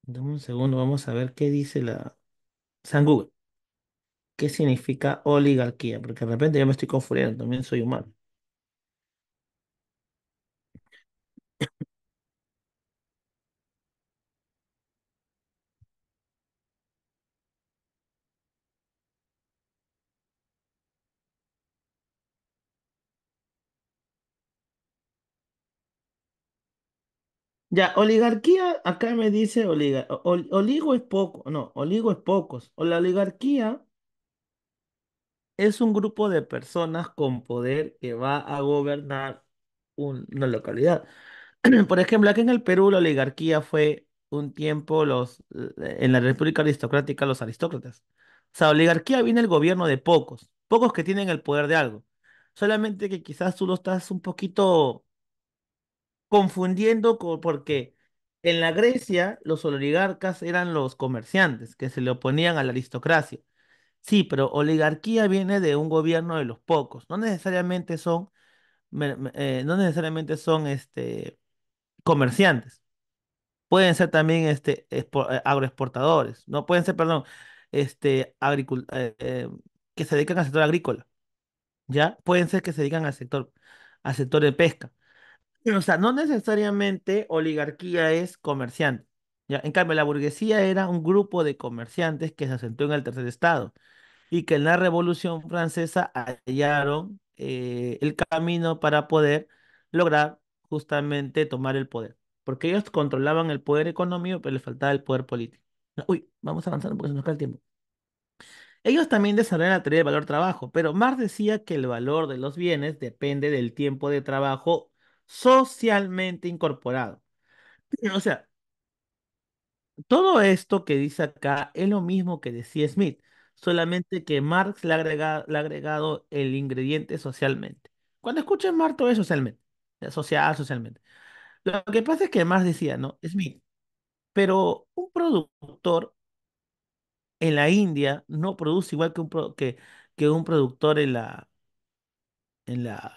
un segundo, vamos a ver qué dice San Google, qué significa oligarquía, porque de repente yo me estoy confundiendo, también soy humano. Ya, oligarquía, acá me dice oligo es poco, no, oligo es pocos. O la oligarquía es un grupo de personas con poder que va a gobernar una localidad. Por ejemplo, aquí en el Perú la oligarquía fue un tiempo en la República Aristocrática los aristócratas. O sea, oligarquía viene el gobierno de pocos, pocos que tienen el poder de algo. Solamente que quizás tú lo estás un poquito confundiendo porque en la Grecia los oligarcas eran los comerciantes que se le oponían a la aristocracia. Sí, pero oligarquía viene de un gobierno de los pocos. No necesariamente son comerciantes. Pueden ser también agroexportadores. No pueden ser, perdón, que se dedican al sector agrícola. ¿Ya? Pueden ser que se dedican al sector de pesca. O sea, no necesariamente oligarquía es comerciante. ¿Ya? En cambio, la burguesía era un grupo de comerciantes que se asentó en el tercer estado y que en la Revolución Francesa hallaron el camino para poder lograr justamente tomar el poder. Porque ellos controlaban el poder económico, pero les faltaba el poder político. No, uy, vamos avanzando porque se nos cae el tiempo. Ellos también desarrollan la teoría del valor trabajo, pero Marx decía que el valor de los bienes depende del tiempo de trabajo socialmente incorporado. O sea, todo esto que dice acá es lo mismo que decía Smith, solamente que Marx le ha agregado el ingrediente socialmente. Cuando escuches Marx, todo es socialmente, socialmente. Lo que pasa es que Marx decía, ¿no? Smith, pero un productor en la India no produce igual que un productor en la, en la,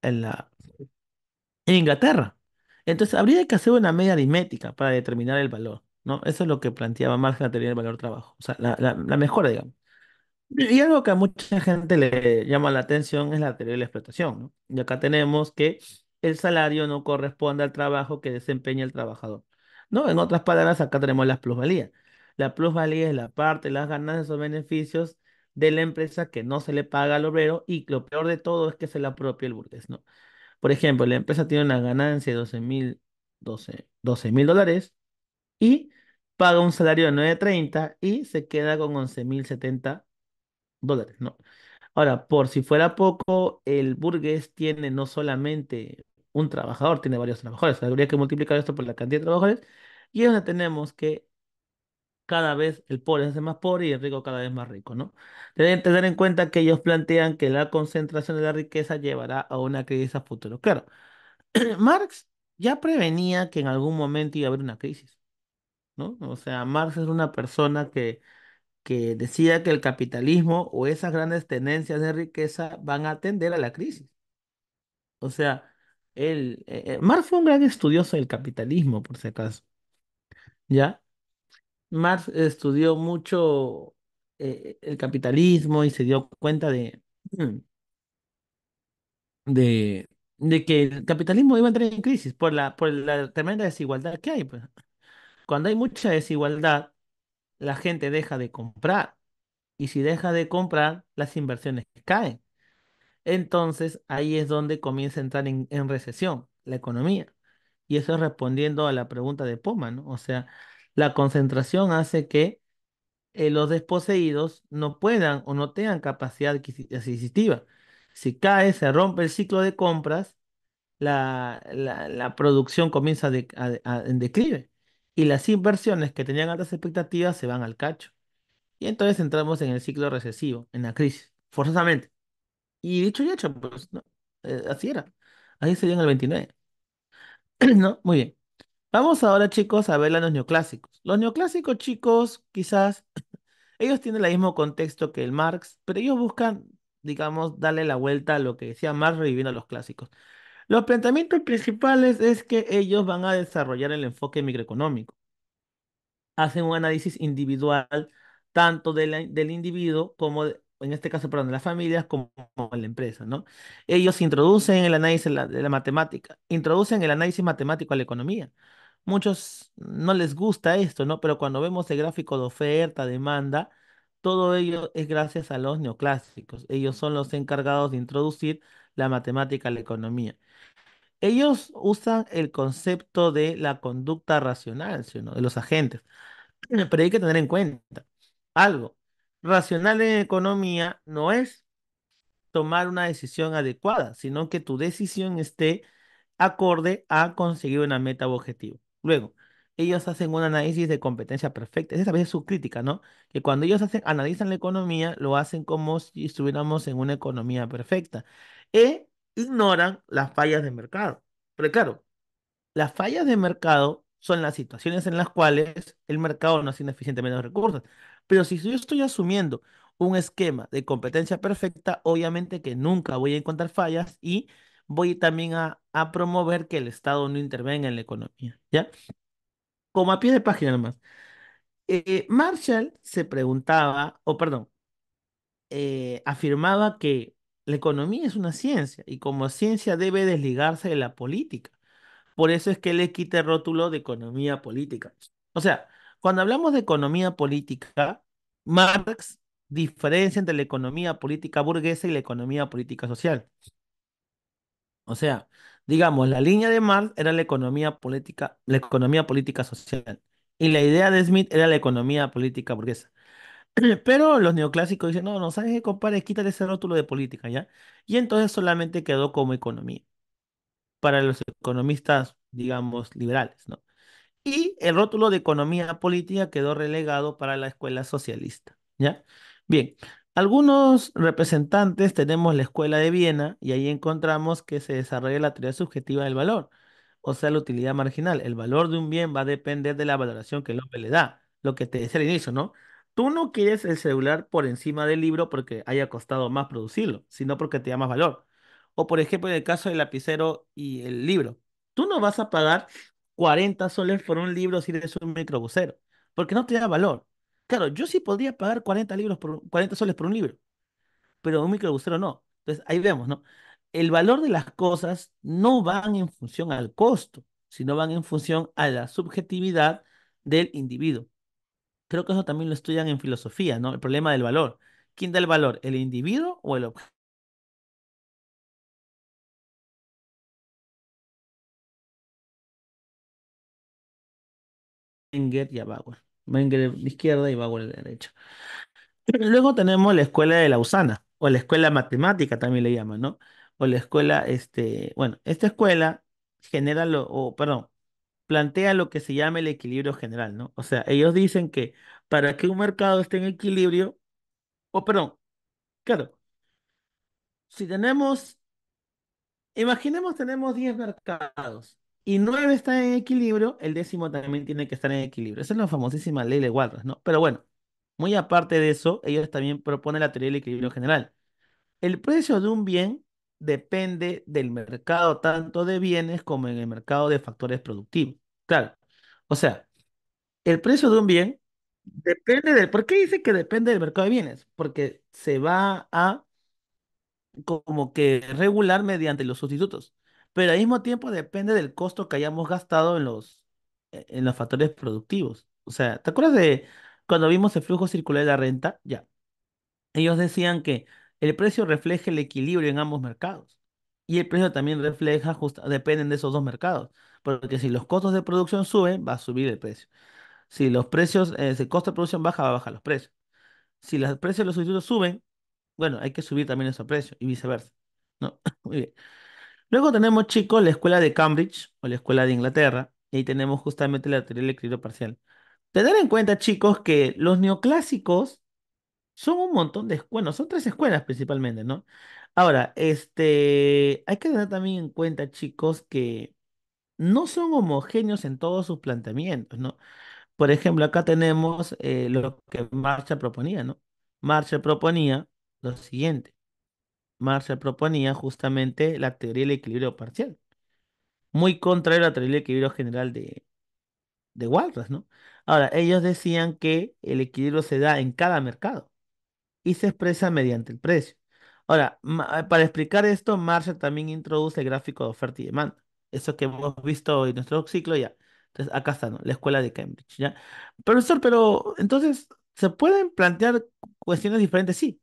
en Inglaterra. Entonces, habría que hacer una media aritmética para determinar el valor, ¿no? Eso es lo que planteaba Marx en la teoría del valor trabajo, o sea, la mejora, digamos. Y algo que a mucha gente le llama la atención es la teoría de la explotación, ¿no? Y acá tenemos que el salario no corresponde al trabajo que desempeña el trabajador, ¿no? En otras palabras, acá tenemos las plusvalías. La plusvalía es la parte de las ganancias o beneficios de la empresa que no se le paga al obrero y lo peor de todo es que se la apropia el burgués, ¿no? Por ejemplo, la empresa tiene una ganancia de 12.000 dólares y paga un salario de 9.30 y se queda con 11.070 dólares, ¿no? Ahora, por si fuera poco, el burgués tiene no solamente un trabajador, tiene varios trabajadores. Habría que multiplicar esto por la cantidad de trabajadores y es donde tenemos que cada vez el pobre se hace más pobre y el rico cada vez más rico, ¿no? Deben tener en cuenta que ellos plantean que la concentración de la riqueza llevará a una crisis a futuro. Claro, Marx ya prevenía que en algún momento iba a haber una crisis, ¿no? O sea, Marx es una persona que decía que el capitalismo o esas grandes tendencias de riqueza van a atender a la crisis. O sea, Marx fue un gran estudioso del capitalismo, por si acaso, ¿ya? Marx estudió mucho, el capitalismo y se dio cuenta de, de que el capitalismo iba a entrar en crisis por la tremenda desigualdad que hay, pues. Cuando hay mucha desigualdad, la gente deja de comprar. Y si deja de comprar, las inversiones caen. Entonces, ahí es donde comienza a entrar en recesión la economía. Y eso es respondiendo a la pregunta de Poma, ¿no? O sea, la concentración hace que los desposeídos no puedan o no tengan capacidad adquisitiva. Si cae, se rompe el ciclo de compras, la producción comienza en declive y las inversiones que tenían altas expectativas se van al cacho. Y entonces entramos en el ciclo recesivo, en la crisis, forzosamente. Y dicho y hecho, pues, ¿no? Así era. Así sería en el 29. ¿No? Muy bien. Vamos ahora, chicos, a ver a los neoclásicos. Los neoclásicos, chicos, quizás ellos tienen el mismo contexto que el Marx, pero ellos buscan, digamos, darle la vuelta a lo que decía Marx reviviendo a los clásicos. Los planteamientos principales es que ellos van a desarrollar el enfoque microeconómico. Hacen un análisis individual tanto del individuo como, en este caso, perdón, de las familias como de la empresa, ¿no? Ellos introducen el análisis de la matemática, introducen el análisis matemático a la economía. Muchos no les gusta esto, ¿no? Pero cuando vemos el gráfico de oferta, demanda, todo ello es gracias a los neoclásicos. Ellos son los encargados de introducir la matemática a la economía. Ellos usan el concepto de la conducta racional, ¿sí o no? De los agentes. Pero hay que tener en cuenta algo. Racional en economía no es tomar una decisión adecuada, sino que tu decisión esté acorde a conseguir una meta u objetivo. Luego, ellos hacen un análisis de competencia perfecta. Esa es su crítica, ¿no? Que cuando ellos analizan la economía, lo hacen como si estuviéramos en una economía perfecta. E ignoran las fallas de mercado. Pero claro, las fallas de mercado son las situaciones en las cuales el mercado no asigna eficientemente los recursos. Pero si yo estoy asumiendo un esquema de competencia perfecta, obviamente que nunca voy a encontrar fallas y voy también a promover que el Estado no intervenga en la economía, ¿ya? Como a pie de página nomás. Marshall se preguntaba, o perdón, afirmaba que la economía es una ciencia y como ciencia debe desligarse de la política. Por eso es que le quita el rótulo de economía política. O sea, cuando hablamos de economía política, Marx diferencia entre la economía política burguesa y la economía política social. O sea, digamos, la línea de Marx era la economía política social. Y la idea de Smith era la economía política burguesa. Pero los neoclásicos dicen, no, no, ¿sabes qué, compadre? Quítale ese rótulo de política, ¿ya? Y entonces solamente quedó como economía para los economistas, digamos, liberales, ¿no? Y el rótulo de economía política quedó relegado para la escuela socialista, ¿ya? Bien, algunos representantes tenemos la escuela de Viena y ahí encontramos que se desarrolla la teoría subjetiva del valor, o sea, la utilidad marginal. El valor de un bien va a depender de la valoración que el hombre le da, lo que te decía al inicio, ¿no? Tú no quieres el celular por encima del libro porque haya costado más producirlo, sino porque te da más valor. O por ejemplo, en el caso del lapicero y el libro, tú no vas a pagar 40 soles por un libro si eres un microbusero, porque no te da valor. Claro, yo sí podría pagar 40 soles por un libro, pero un microbusero no. Entonces, ahí vemos, ¿no? El valor de las cosas no van en función al costo, sino van en función a la subjetividad del individuo. Creo que eso también lo estudian en filosofía, ¿no? El problema del valor. ¿Quién da el valor? ¿El individuo o el objeto? Menger y a Bauer. Menger de izquierda y Bauer de derecha. Luego tenemos la escuela de Lausana, o la escuela matemática también le llaman, ¿no? O la escuela, bueno, esta escuela genera perdón, plantea lo que se llama el equilibrio general, ¿no? O sea, ellos dicen que para que un mercado esté en equilibrio, o perdón, claro, si tenemos, imaginemos tenemos 10 mercados y 9 están en equilibrio, el décimo también tiene que estar en equilibrio. Esa es la famosísima ley de Walras, ¿no? Pero bueno, muy aparte de eso, ellos también proponen la teoría del equilibrio general. El precio de un bien depende del mercado tanto de bienes como en el mercado de factores productivos. Claro. O sea, el precio de un bien Depende del, ¿por qué dice que depende del mercado de bienes? Porque se va a como que regular mediante los sustitutos, pero al mismo tiempo depende del costo que hayamos gastado en los factores productivos. O sea, ¿te acuerdas de cuando vimos el flujo circular de la renta? Ya, ellos decían que el precio refleja el equilibrio en ambos mercados y el precio también refleja, dependen de esos dos mercados, porque si los costos de producción suben, va a subir el precio. Si los precios, si el costo de producción baja, va a bajar los precios. Si los precios de los sustitutos suben, bueno, hay que subir también esos precios y viceversa. ¿No? Muy bien. Luego tenemos, chicos, la escuela de Cambridge o la escuela de Inglaterra, y ahí tenemos justamente la teoría del equilibrio parcial. Tener en cuenta, chicos, que los neoclásicos son un montón de, bueno, son tres escuelas principalmente, ¿no? Ahora, hay que tener también en cuenta, chicos, que no son homogéneos en todos sus planteamientos, ¿no? Por ejemplo, acá tenemos lo que Marshall proponía, ¿no? Marshall proponía lo siguiente. Marshall proponía justamente la teoría del equilibrio parcial, muy contrario a la teoría del equilibrio general de Walras, ¿no? Ahora, ellos decían que el equilibrio se da en cada mercado y se expresa mediante el precio. Ahora, para explicar esto, Marshall también introduce el gráfico de oferta y demanda. Eso que hemos visto en nuestro ciclo ya. Entonces, acá está, ¿no? La escuela de Cambridge, ¿ya? Profesor, pero entonces, ¿se pueden plantear cuestiones diferentes? Sí,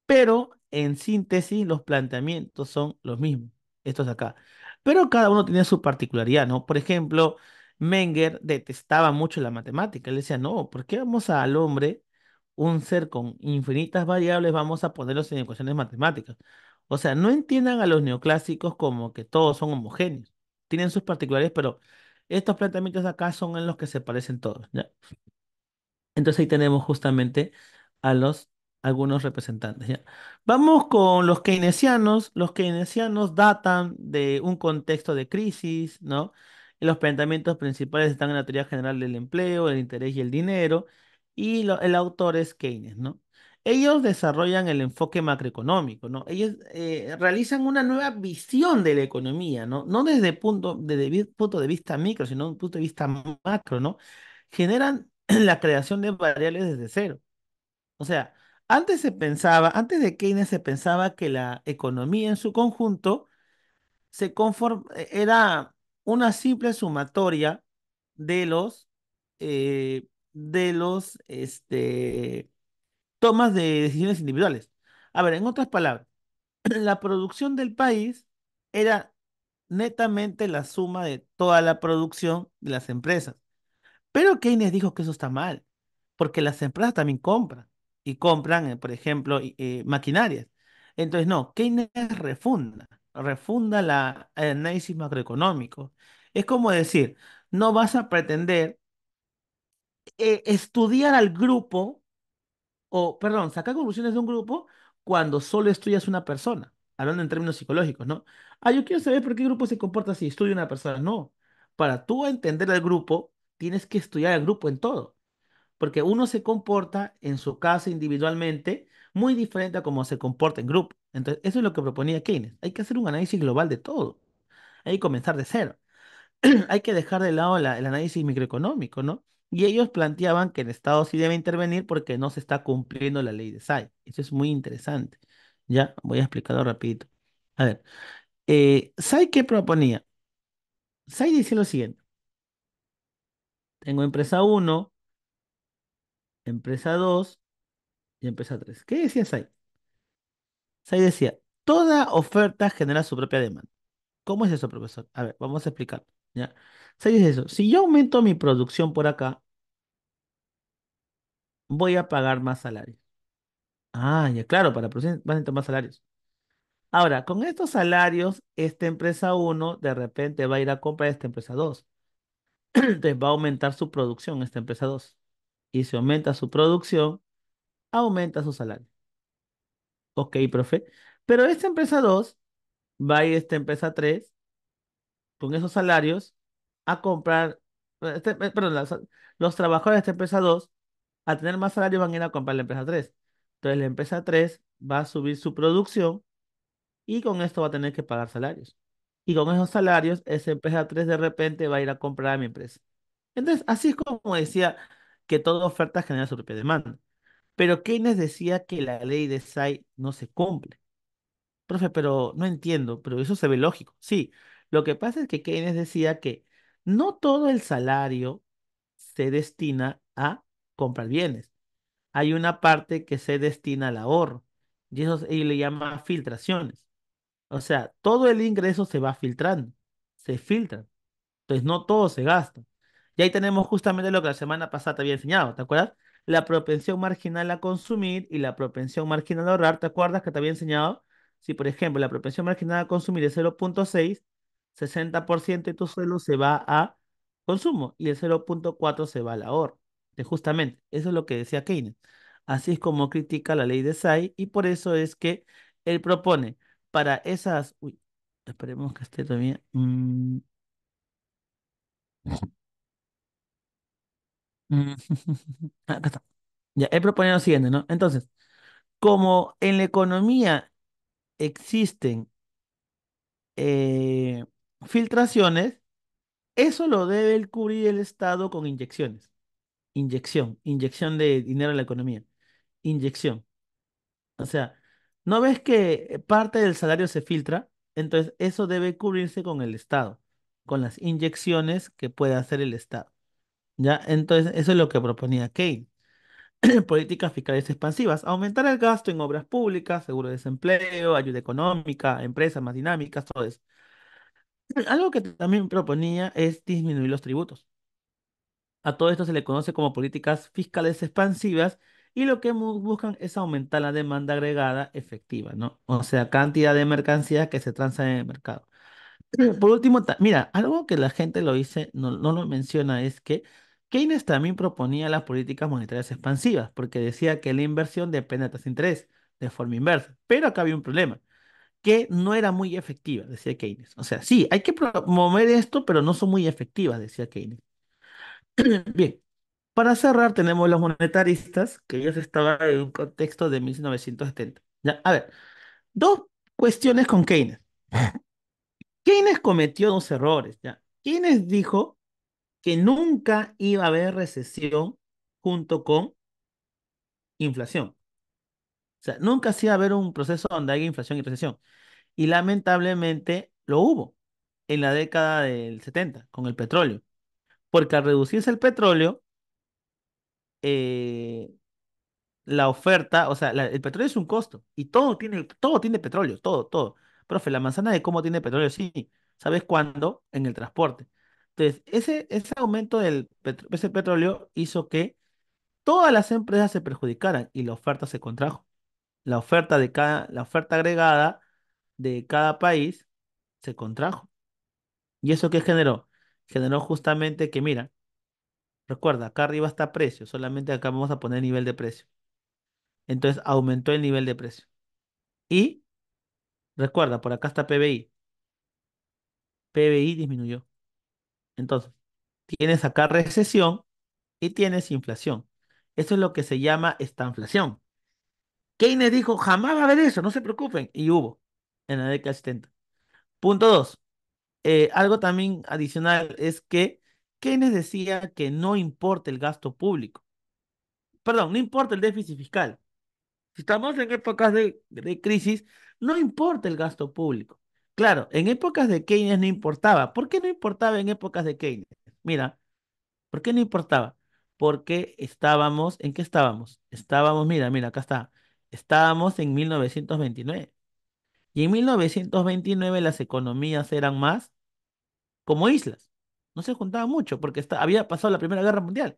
pero en síntesis los planteamientos son los mismos, estos de acá. Pero cada uno tiene su particularidad, ¿no? Por ejemplo, Menger detestaba mucho la matemática. Él decía, no, ¿por qué vamos al hombre, un ser con infinitas variables, vamos a ponerlos en ecuaciones matemáticas? O sea, no entiendan a los neoclásicos como que todos son homogéneos. Tienen sus particularidades, pero estos planteamientos de acá son en los que se parecen todos, ¿ya? Entonces ahí tenemos justamente a los algunos representantes, ¿ya? Vamos con los keynesianos. Los keynesianos datan de un contexto de crisis, ¿no? Y los planteamientos principales están en la teoría general del empleo, el interés y el dinero, y el autor es Keynes, ¿no? Ellos desarrollan el enfoque macroeconómico, ¿no? Ellos realizan una nueva visión de la economía, ¿no? No punto de vista micro, sino desde un punto de vista macro, ¿no? Generan la creación de variables desde cero. O sea, antes de Keynes se pensaba que la economía en su conjunto era una simple sumatoria de los tomas de decisiones individuales. A ver, en otras palabras, la producción del país era netamente la suma de toda la producción de las empresas. Pero Keynes dijo que eso está mal, porque las empresas también compran y compran, por ejemplo, maquinarias. Entonces, no, Keynes refunda el análisis macroeconómico. Es como decir, no vas a pretender estudiar al grupo, o, perdón, sacar conclusiones de un grupo cuando solo estudias una persona, hablando en términos psicológicos, ¿no? Ah, yo quiero saber por qué el grupo se comporta así, estudio una persona. No, para tú entender al grupo, tienes que estudiar al grupo en todo porque uno se comporta en su casa individualmente muy diferente a cómo se comporta en grupo. Entonces, eso es lo que proponía Keynes. Hay que hacer un análisis global de todo. Hay que comenzar de cero. Hay que dejar de lado el análisis microeconómico, ¿no? Y ellos planteaban que el Estado sí debe intervenir porque no se está cumpliendo la ley de Say. Eso es muy interesante. Ya, voy a explicarlo rapidito. A ver, Say, ¿qué proponía? Say decía lo siguiente. Tengo empresa uno, empresa 2 y empresa 3. ¿Qué decía Say? Ahí decía, toda oferta genera su propia demanda. ¿Cómo es eso, profesor? A ver, vamos a explicar. ¿Ya? Ahí dice eso. Si yo aumento mi producción por acá, voy a pagar más salarios. Ah, ya claro, para producir van a necesitar más salarios. Ahora, con estos salarios, esta empresa uno de repente va a ir a comprar esta empresa 2. Entonces va a aumentar su producción esta empresa 2. Y si aumenta su producción, aumenta su salario. Ok, profe. Pero esta empresa 2 va a ir a esta empresa 3 con esos salarios a comprar, perdón, los trabajadores de esta empresa 2 al tener más salarios, van a ir a comprar la empresa 3. Entonces la empresa 3 va a subir su producción y con esto va a tener que pagar salarios. Y con esos salarios, esa empresa 3 de repente va a ir a comprar a mi empresa. Entonces, así es como decía, que toda oferta genera su propia demanda. Pero Keynes decía que la ley de Say no se cumple. Profe, pero no entiendo, pero eso se ve lógico. Sí, lo que pasa es que Keynes decía que no todo el salario se destina a comprar bienes. Hay una parte que se destina al ahorro y eso y le llama filtraciones. O sea, todo el ingreso se va filtrando, se filtra. Entonces, no todo se gasta. Y ahí tenemos justamente lo que la semana pasada te había enseñado, ¿te acuerdas? La propensión marginal a consumir y la propensión marginal a ahorrar, ¿te acuerdas que te había enseñado? Si, por ejemplo, la propensión marginal a consumir es 0,6, 60% de tu sueldo se va a consumo y el 0,4 se va al ahorro. Justamente, eso es lo que decía Keynes. Así es como critica la ley de Say y por eso es que él propone para esas... Uy, esperemos que esté todavía... Mm, acá está. Ya, he propuesto lo siguiente, ¿no? Entonces, como en la economía existen eh, filtraciones, eso lo debe cubrir el Estado con inyecciones. Inyección de dinero a la economía. Inyección. O sea, ¿no ves que parte del salario se filtra? Entonces, eso debe cubrirse con el Estado, con las inyecciones que puede hacer el Estado. ¿Ya? Entonces, eso es lo que proponía Keynes. Políticas fiscales expansivas, aumentar el gasto en obras públicas, seguro de desempleo, ayuda económica, empresas más dinámicas, todo eso. Algo que también proponía es disminuir los tributos. A todo esto se le conoce como políticas fiscales expansivas y lo que buscan es aumentar la demanda agregada efectiva, ¿no? O sea, cantidad de mercancías que se transan en el mercado. Por último, mira, algo que la gente lo dice, no lo menciona, es que Keynes también proponía las políticas monetarias expansivas, porque decía que la inversión depende de tasa de interés, de forma inversa. Pero acá había un problema, que no era muy efectiva, decía Keynes. O sea, sí, hay que promover esto, pero no son muy efectivas, decía Keynes. Bien, para cerrar, tenemos los monetaristas, que ellos estaban en un contexto de 1970. Ya, a ver, dos cuestiones con Keynes. Keynes cometió dos errores, ¿ya? Keynes dijo que nunca iba a haber recesión junto con inflación. O sea, nunca sí iba a haber un proceso donde haya inflación y recesión. Y lamentablemente lo hubo en la década del 70 con el petróleo. Porque al reducirse el petróleo, eh, la oferta, o sea, el petróleo es un costo y todo tiene petróleo, todo. Profe, la manzana de cómo tiene petróleo, sí. ¿Sabes cuándo? En el transporte. Entonces, ese aumento del ese petróleo hizo que todas las empresas se perjudicaran y la oferta se contrajo. La oferta agregada de cada país se contrajo. ¿Y eso qué generó? Generó justamente que, mira, recuerda, acá arriba está precio, solamente acá vamos a poner nivel de precio. Entonces aumentó el nivel de precio. Y recuerda, por acá está PBI. PBI disminuyó. Entonces, tienes acá recesión y tienes inflación. Eso es lo que se llama estanflación. Keynes dijo, jamás va a haber eso, no se preocupen. Y hubo en la década del 70. Punto dos. Algo también adicional es que Keynes decía que no importa el gasto público. Perdón, no importa el déficit fiscal. Si estamos en épocas de crisis, no importa el gasto público. Claro, en épocas de Keynes no importaba. ¿Por qué no importaba en épocas de Keynes? Mira, ¿por qué no importaba? Porque estábamos, ¿en qué estábamos? Estábamos, mira, acá está. Estábamos en 1929. Y en 1929 las economías eran más como islas. No se juntaban mucho porque había pasado la Primera Guerra Mundial.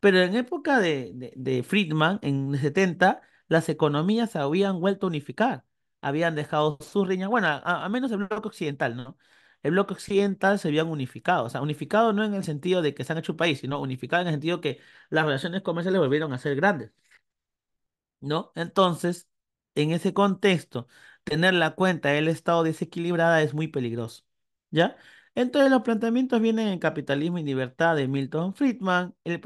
Pero en época de Friedman, en el 70, las economías se habían vuelto a unificar. Habían dejado sus riñas, bueno, a menos el bloque occidental, ¿no? El bloque occidental se habían unificado. O sea, unificado no en el sentido de que se han hecho un país, sino unificado en el sentido que las relaciones comerciales volvieron a ser grandes. ¿No? Entonces, en ese contexto, tener la cuenta del Estado desequilibrada es muy peligroso, ¿ya? Entonces, los planteamientos vienen en Capitalismo y Libertad de Milton Friedman. Él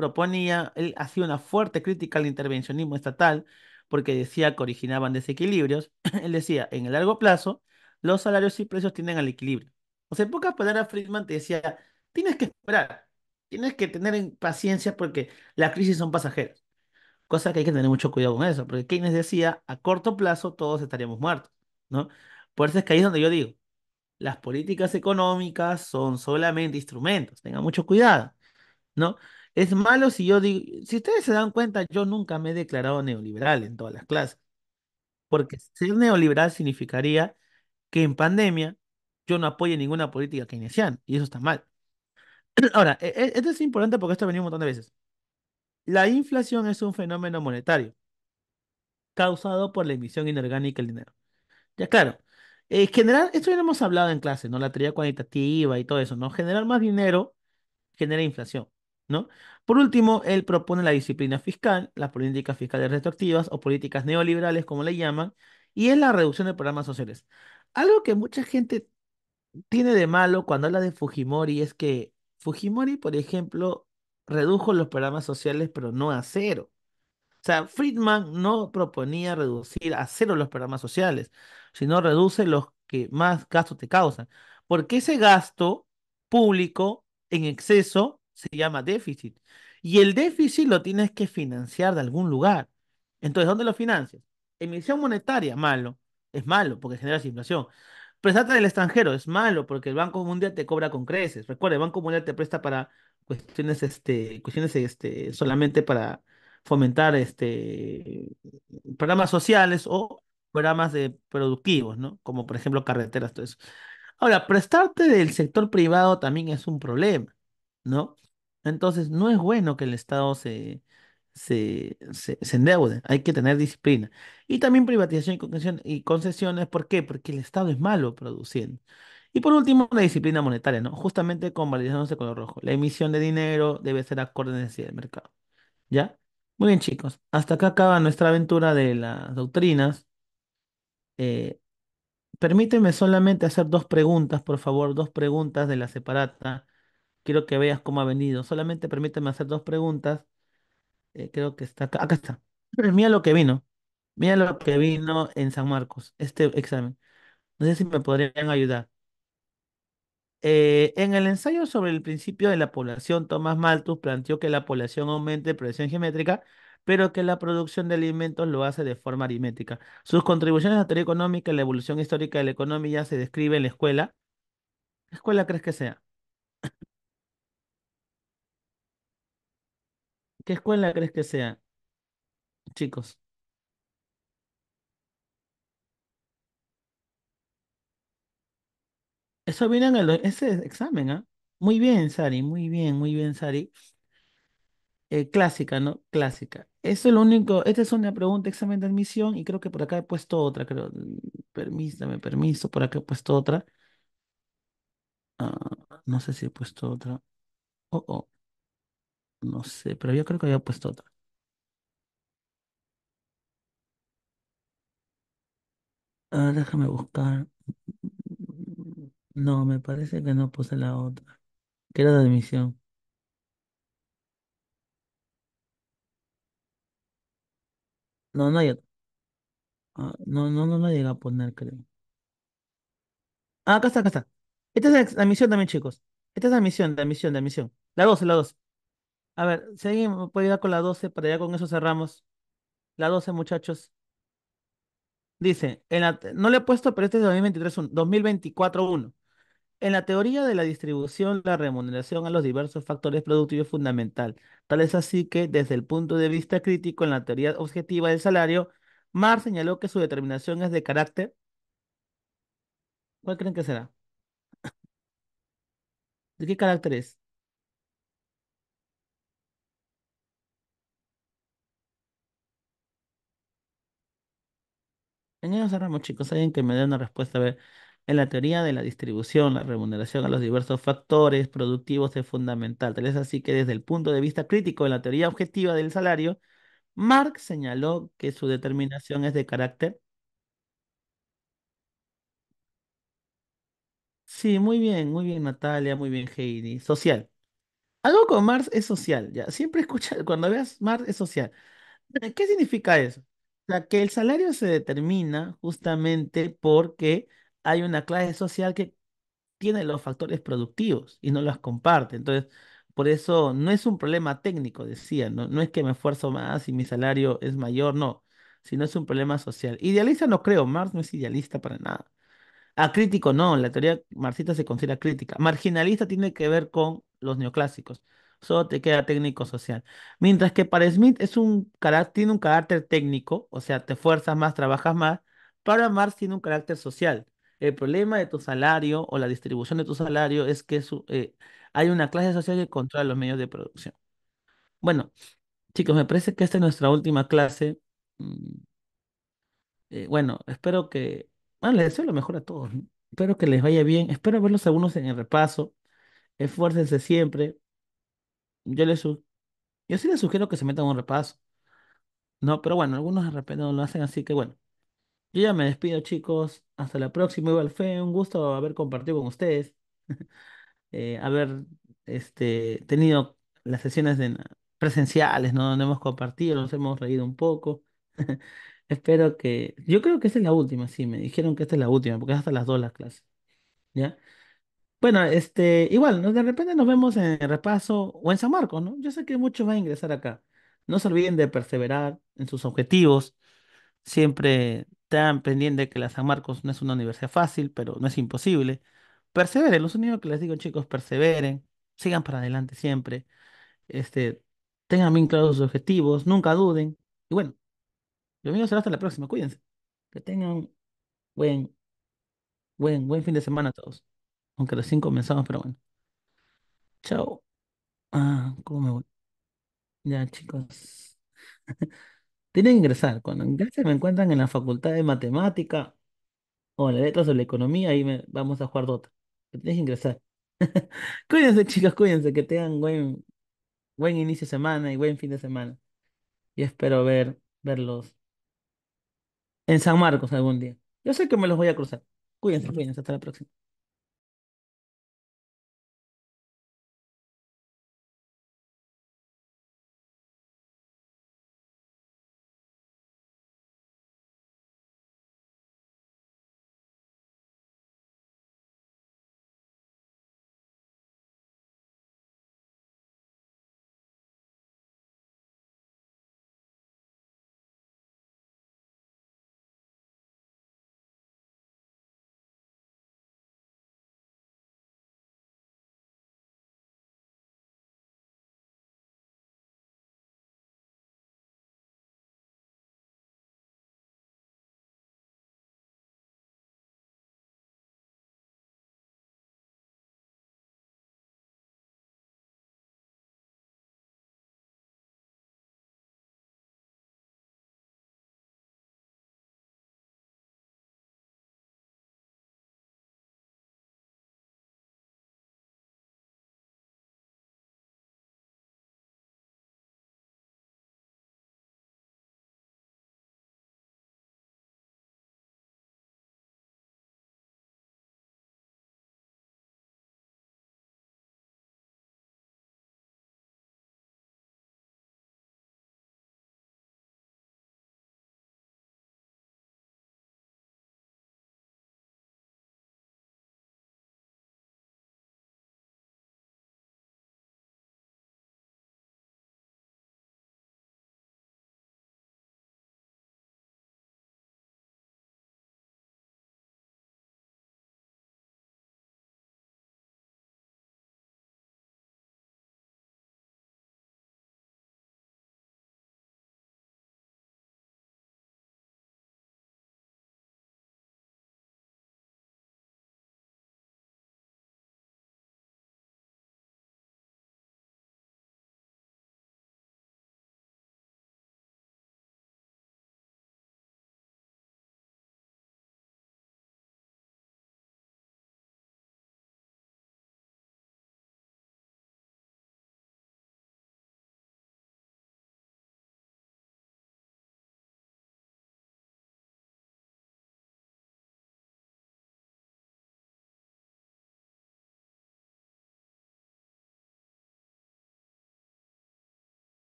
hacía una fuerte crítica al intervencionismo estatal porque decía que originaban desequilibrios. Él decía, en el largo plazo, los salarios y precios tienden al equilibrio. O sea, en pocas palabras, Friedman te decía, tienes que esperar. tienes que tener paciencia porque las crisis son pasajeras. Cosa que hay que tener mucho cuidado con eso, porque Keynes decía, a corto plazo todos estaríamos muertos, ¿no? Por eso es que ahí es donde yo digo, las políticas económicas son solamente instrumentos, tengan mucho cuidado, ¿no? Es malo si yo digo, si ustedes se dan cuenta, yo nunca me he declarado neoliberal en todas las clases, porque ser neoliberal significaría que en pandemia yo no apoye ninguna política keynesiana, y eso está mal. Ahora, esto es importante porque esto ha venido un montón de veces. La inflación es un fenómeno monetario causado por la emisión inorgánica del dinero. Ya claro, generar, esto ya lo hemos hablado en clase, ¿no? La teoría cuantitativa y todo eso, ¿no? Generar más dinero genera inflación, ¿no? Por último, él propone la disciplina fiscal, las políticas fiscales retroactivas o políticas neoliberales, como le llaman, y es la reducción de programas sociales. Algo que mucha gente tiene de malo cuando habla de Fujimori es que Fujimori, por ejemplo, redujo los programas sociales, pero no a cero. O sea, Friedman no proponía reducir a cero los programas sociales, sino reduce los que más gasto te causan. Porque ese gasto público en exceso se llama déficit. Y el déficit lo tienes que financiar de algún lugar. Entonces, ¿dónde lo financias? Emisión monetaria, malo. Es malo porque generas inflación. Prestarte del extranjero es malo porque el Banco Mundial te cobra con creces. Recuerda, el Banco Mundial te presta para cuestiones solamente para fomentar programas sociales o programas productivos, ¿no? Como por ejemplo carreteras, todo eso. Ahora, prestarte del sector privado también es un problema, ¿no? Entonces, no es bueno que el Estado se endeude, hay que tener disciplina. Y también privatización y concesiones, ¿por qué? Porque el Estado es malo produciendo. Y por último, la disciplina monetaria, ¿no? Justamente convalidándose con lo rojo. La emisión de dinero debe ser acorde a la necesidad del mercado. ¿Ya? Muy bien, chicos. Hasta acá acaba nuestra aventura de las doctrinas. Eh, Permíteme solamente hacer dos preguntas, por favor, dos preguntas de la separata. Quiero que veas cómo ha venido. Solamente permíteme hacer dos preguntas. Creo que está acá. Acá está. Mira lo que vino. Mira lo que vino en San Marcos, este examen. No sé si me podrían ayudar. En el ensayo sobre el principio de la población, Tomás Malthus planteó que la población aumenta en progresión geométrica, pero que la producción de alimentos lo hace de forma aritmética. Sus contribuciones a la teoría económica y la evolución histórica de la economía se describe en la escuela. ¿Qué escuela crees que sea? ¿Qué escuela crees que sea, chicos? Eso viene en ese examen, ¿ah? Muy bien, Sari, muy bien, Sari. Clásica, ¿no? Clásica. Eso es lo único. Esta es una pregunta, examen de admisión, y creo que por acá he puesto otra, creo. Permítame, permiso, por acá he puesto otra. No sé si he puesto otra. Oh, no sé, pero yo creo que había puesto otra. Déjame buscar. No, me parece que no puse la otra. Que era de admisión. No, no hay otra. No la llegué a poner, creo. Acá está, acá está. Esta es la admisión también, chicos. Esta es la admisión, de admisión, de admisión. La 12, la 12. A ver, si alguien me puede ayudar con la 12 para ya con eso cerramos. La 12, muchachos. Dice, no le he puesto, pero este es de 2023, 2024 uno. En la teoría de la distribución, la remuneración a los diversos factores productivos es fundamental. Tal es así que, desde el punto de vista crítico, en la teoría objetiva del salario, Marx señaló que su determinación es de carácter. ¿Cuál creen que será? ¿De qué carácter es? En ello cerramos, chicos. Alguien que me dé una respuesta. A ver, en la teoría de la distribución, la remuneración a los diversos factores productivos es fundamental. Tal es así que, desde el punto de vista crítico de la teoría objetiva del salario, Marx señaló que su determinación es de carácter. Sí, muy bien, Natalia, muy bien, Heidi. Social. Algo con Marx es social, ya. Siempre escucha, cuando veas Marx es social. ¿Qué significa eso? O sea, que el salario se determina justamente porque hay una clase social que tiene los factores productivos y no los comparte. Entonces, Por eso no es un problema técnico, decía, no, no es que me esfuerzo más y mi salario es mayor, no, sino es un problema social. Idealista no creo, Marx no es idealista para nada. Acrítico no, la teoría marxista se considera crítica. Marginalista tiene que ver con los neoclásicos. Solo te queda técnico social. Mientras que para Smith tiene un carácter técnico, o sea, te esfuerzas más, trabajas más. Para Marx tiene un carácter social. El problema de tu salario o la distribución de tu salario es que hay una clase social que controla los medios de producción. Bueno, chicos, me parece que esta es nuestra última clase. Mm, bueno, espero que, bueno, les deseo lo mejor a todos, ¿no? Espero que les vaya bien. Espero verlos algunos en el repaso. Esfuércense siempre. Yo les, su- yo sí les sugiero que se metan a un repaso. No, pero bueno, algunos de repente no lo hacen, así que bueno. Yo ya me despido, chicos. Hasta la próxima. Igual fue un gusto haber compartido con ustedes. Haber tenido las sesiones presenciales, ¿no? Donde hemos compartido, nos hemos reído un poco. Espero que. Yo creo que esta es la última, sí, me dijeron que esta es la última, porque es hasta las 2 las clases. ¿Ya? Bueno, igual, ¿no? De repente nos vemos en el repaso o en San Marcos, ¿no? Yo sé que muchos van a ingresar acá. No se olviden de perseverar en sus objetivos. Siempre tengan pendiente que la San Marcos no es una universidad fácil, pero no es imposible. Perseveren, lo único que les digo, chicos, perseveren, sigan para adelante siempre. Este, tengan bien claros sus objetivos, nunca duden. Y bueno, lo mío será hasta la próxima. Cuídense. Que tengan buen, buen fin de semana a todos. Aunque recién comenzamos, pero bueno. Chao. Ah, ¿cómo me voy? Ya, chicos. Tienen que ingresar. Cuando ingresen me encuentran en la Facultad de Matemática o en las letras de la economía, ahí vamos a jugar Dota. Pero tienes que ingresar. Cuídense, chicos, cuídense, que tengan buen inicio de semana y buen fin de semana. Y espero verlos en San Marcos algún día. Yo sé que me los voy a cruzar. Cuídense, cuídense, hasta la próxima.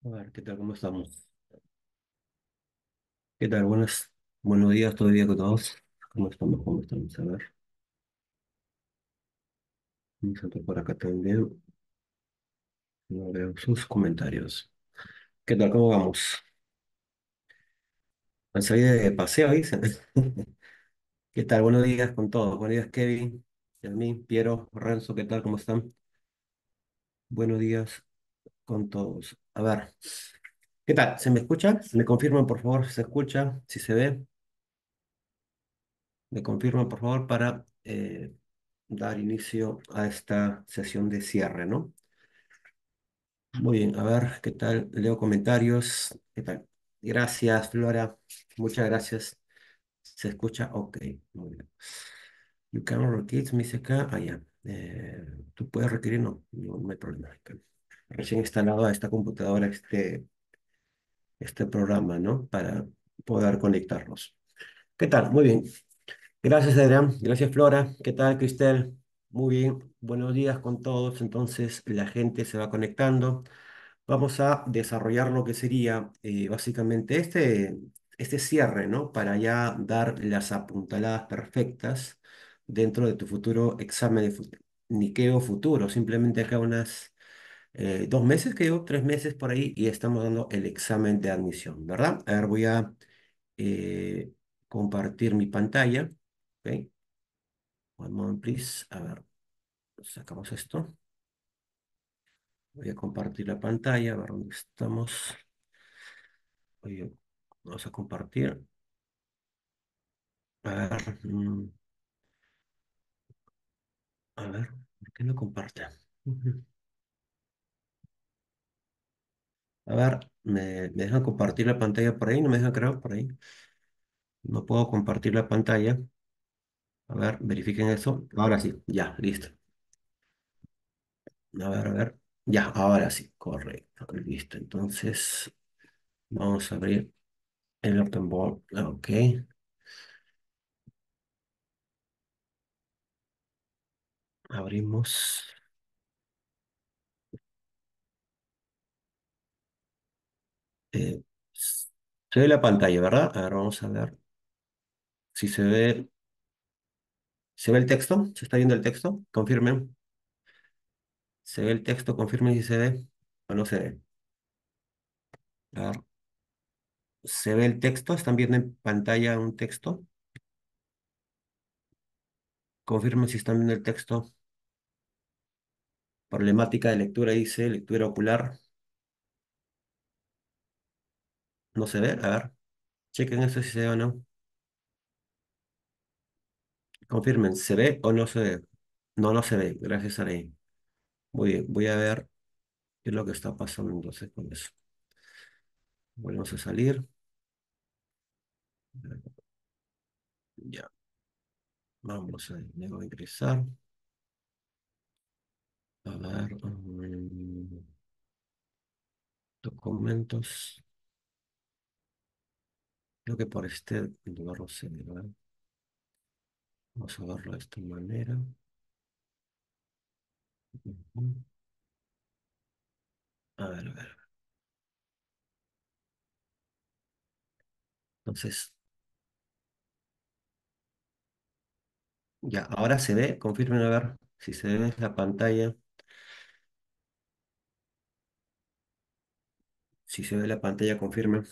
A ver, ¿qué tal? ¿Cómo estamos? ¿Qué tal? Buenos días todavía con todos. ¿Cómo estamos? ¿Cómo estamos? A ver, vamos a entrar por acá también. No veo sus comentarios. ¿Qué tal? ¿Cómo vamos? ¿Han salido de paseo, dicen? ¿Qué tal? Buenos días con todos. Buenos días, Kevin, Yasmín, Piero, Renzo, ¿qué tal? ¿Cómo están? Buenos días con todos. A ver, ¿qué tal? ¿Se me escucha? ¿Me confirman, por favor, si se escucha? Si se ve, me confirman, por favor, para dar inicio a esta sesión de cierre, ¿no? Muy bien, a ver, ¿qué tal? Leo comentarios. ¿Qué tal? Gracias, Flora. Muchas gracias. ¿Se escucha? Ok, muy bien. You can request, me dice acá. Ah, ya. ¿Tú puedes requerir? No, no hay problema. Recién instalado a esta computadora este programa, ¿no? Para poder conectarnos. ¿Qué tal? Muy bien. Gracias, Adrián. Gracias, Flora. ¿Qué tal, Cristel? Muy bien. Buenos días con todos. Entonces, la gente se va conectando. Vamos a desarrollar lo que sería básicamente este cierre, ¿no? Para ya dar las apuntaladas perfectas dentro de tu futuro examen de niqueo futuro. Simplemente acá unas 2 meses, creo, 3 meses por ahí, y estamos dando el examen de admisión, ¿verdad? A ver, voy a eh, compartir mi pantalla. ¿Ok? One moment, please. A ver, sacamos esto. Voy a compartir la pantalla, a ver dónde estamos. Oye, vamos a compartir. A ver, a ver, ¿por qué no comparte? Ujú. A ver, ¿me dejan compartir la pantalla por ahí? ¿No me dejan crear por ahí? No puedo compartir la pantalla. A ver, verifiquen eso. Ahora sí, ya, listo. A ver. Ya, ahora sí, correcto, listo. Entonces, vamos a abrir el Open Board. Ok, abrimos. eh, se ve la pantalla, ¿verdad? A ver, vamos a ver si se ve. ¿Se ve el texto? ¿Se está viendo el texto? Confirmen. ¿Se ve el texto? Confirmen si se ve o no se ve. A ver, ¿se ve el texto? ¿Están viendo en pantalla un texto? Confirmen si están viendo el texto. Problemática de lectura dice, lectura ocular. ¿No se ve? A ver, chequen eso si se ve o no. Confirmen, ¿se ve o no se ve? No, no se ve. Gracias, Araí. Muy bien, voy a ver qué es lo que está pasando entonces con eso. Volvemos a salir. Ya, vamos a luego ingresar. A ver, documentos. Creo que por este lugar no se ve, ¿verdad? Vamos a verlo de esta manera. Ujú. A ver, a ver. Entonces, ya, ahora se ve. Confirmen a ver si se ve la pantalla. Si se ve la pantalla, confirmen.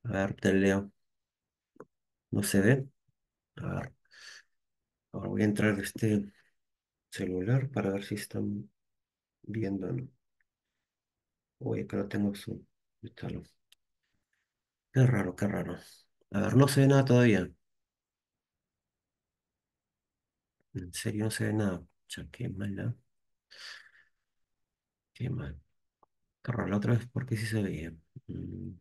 A ver, te leo. ¿No se ve? A ver, ahora voy a entrar a este celular para ver si están viendo, ¿no? Uy, que no tengo su. Instalo. Qué raro, qué raro. A ver, no se ve nada todavía. En serio, no se ve nada. Ya, qué mala. Qué mal. Qué raro, la otra vez, ¿por qué sí se veía? Mm,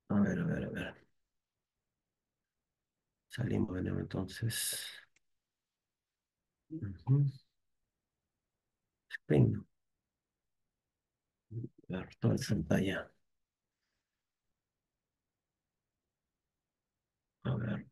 a ver, a ver, a ver. Salimos de nuevo entonces. Ujú. Spring. A ver, toda la pantalla. A ver.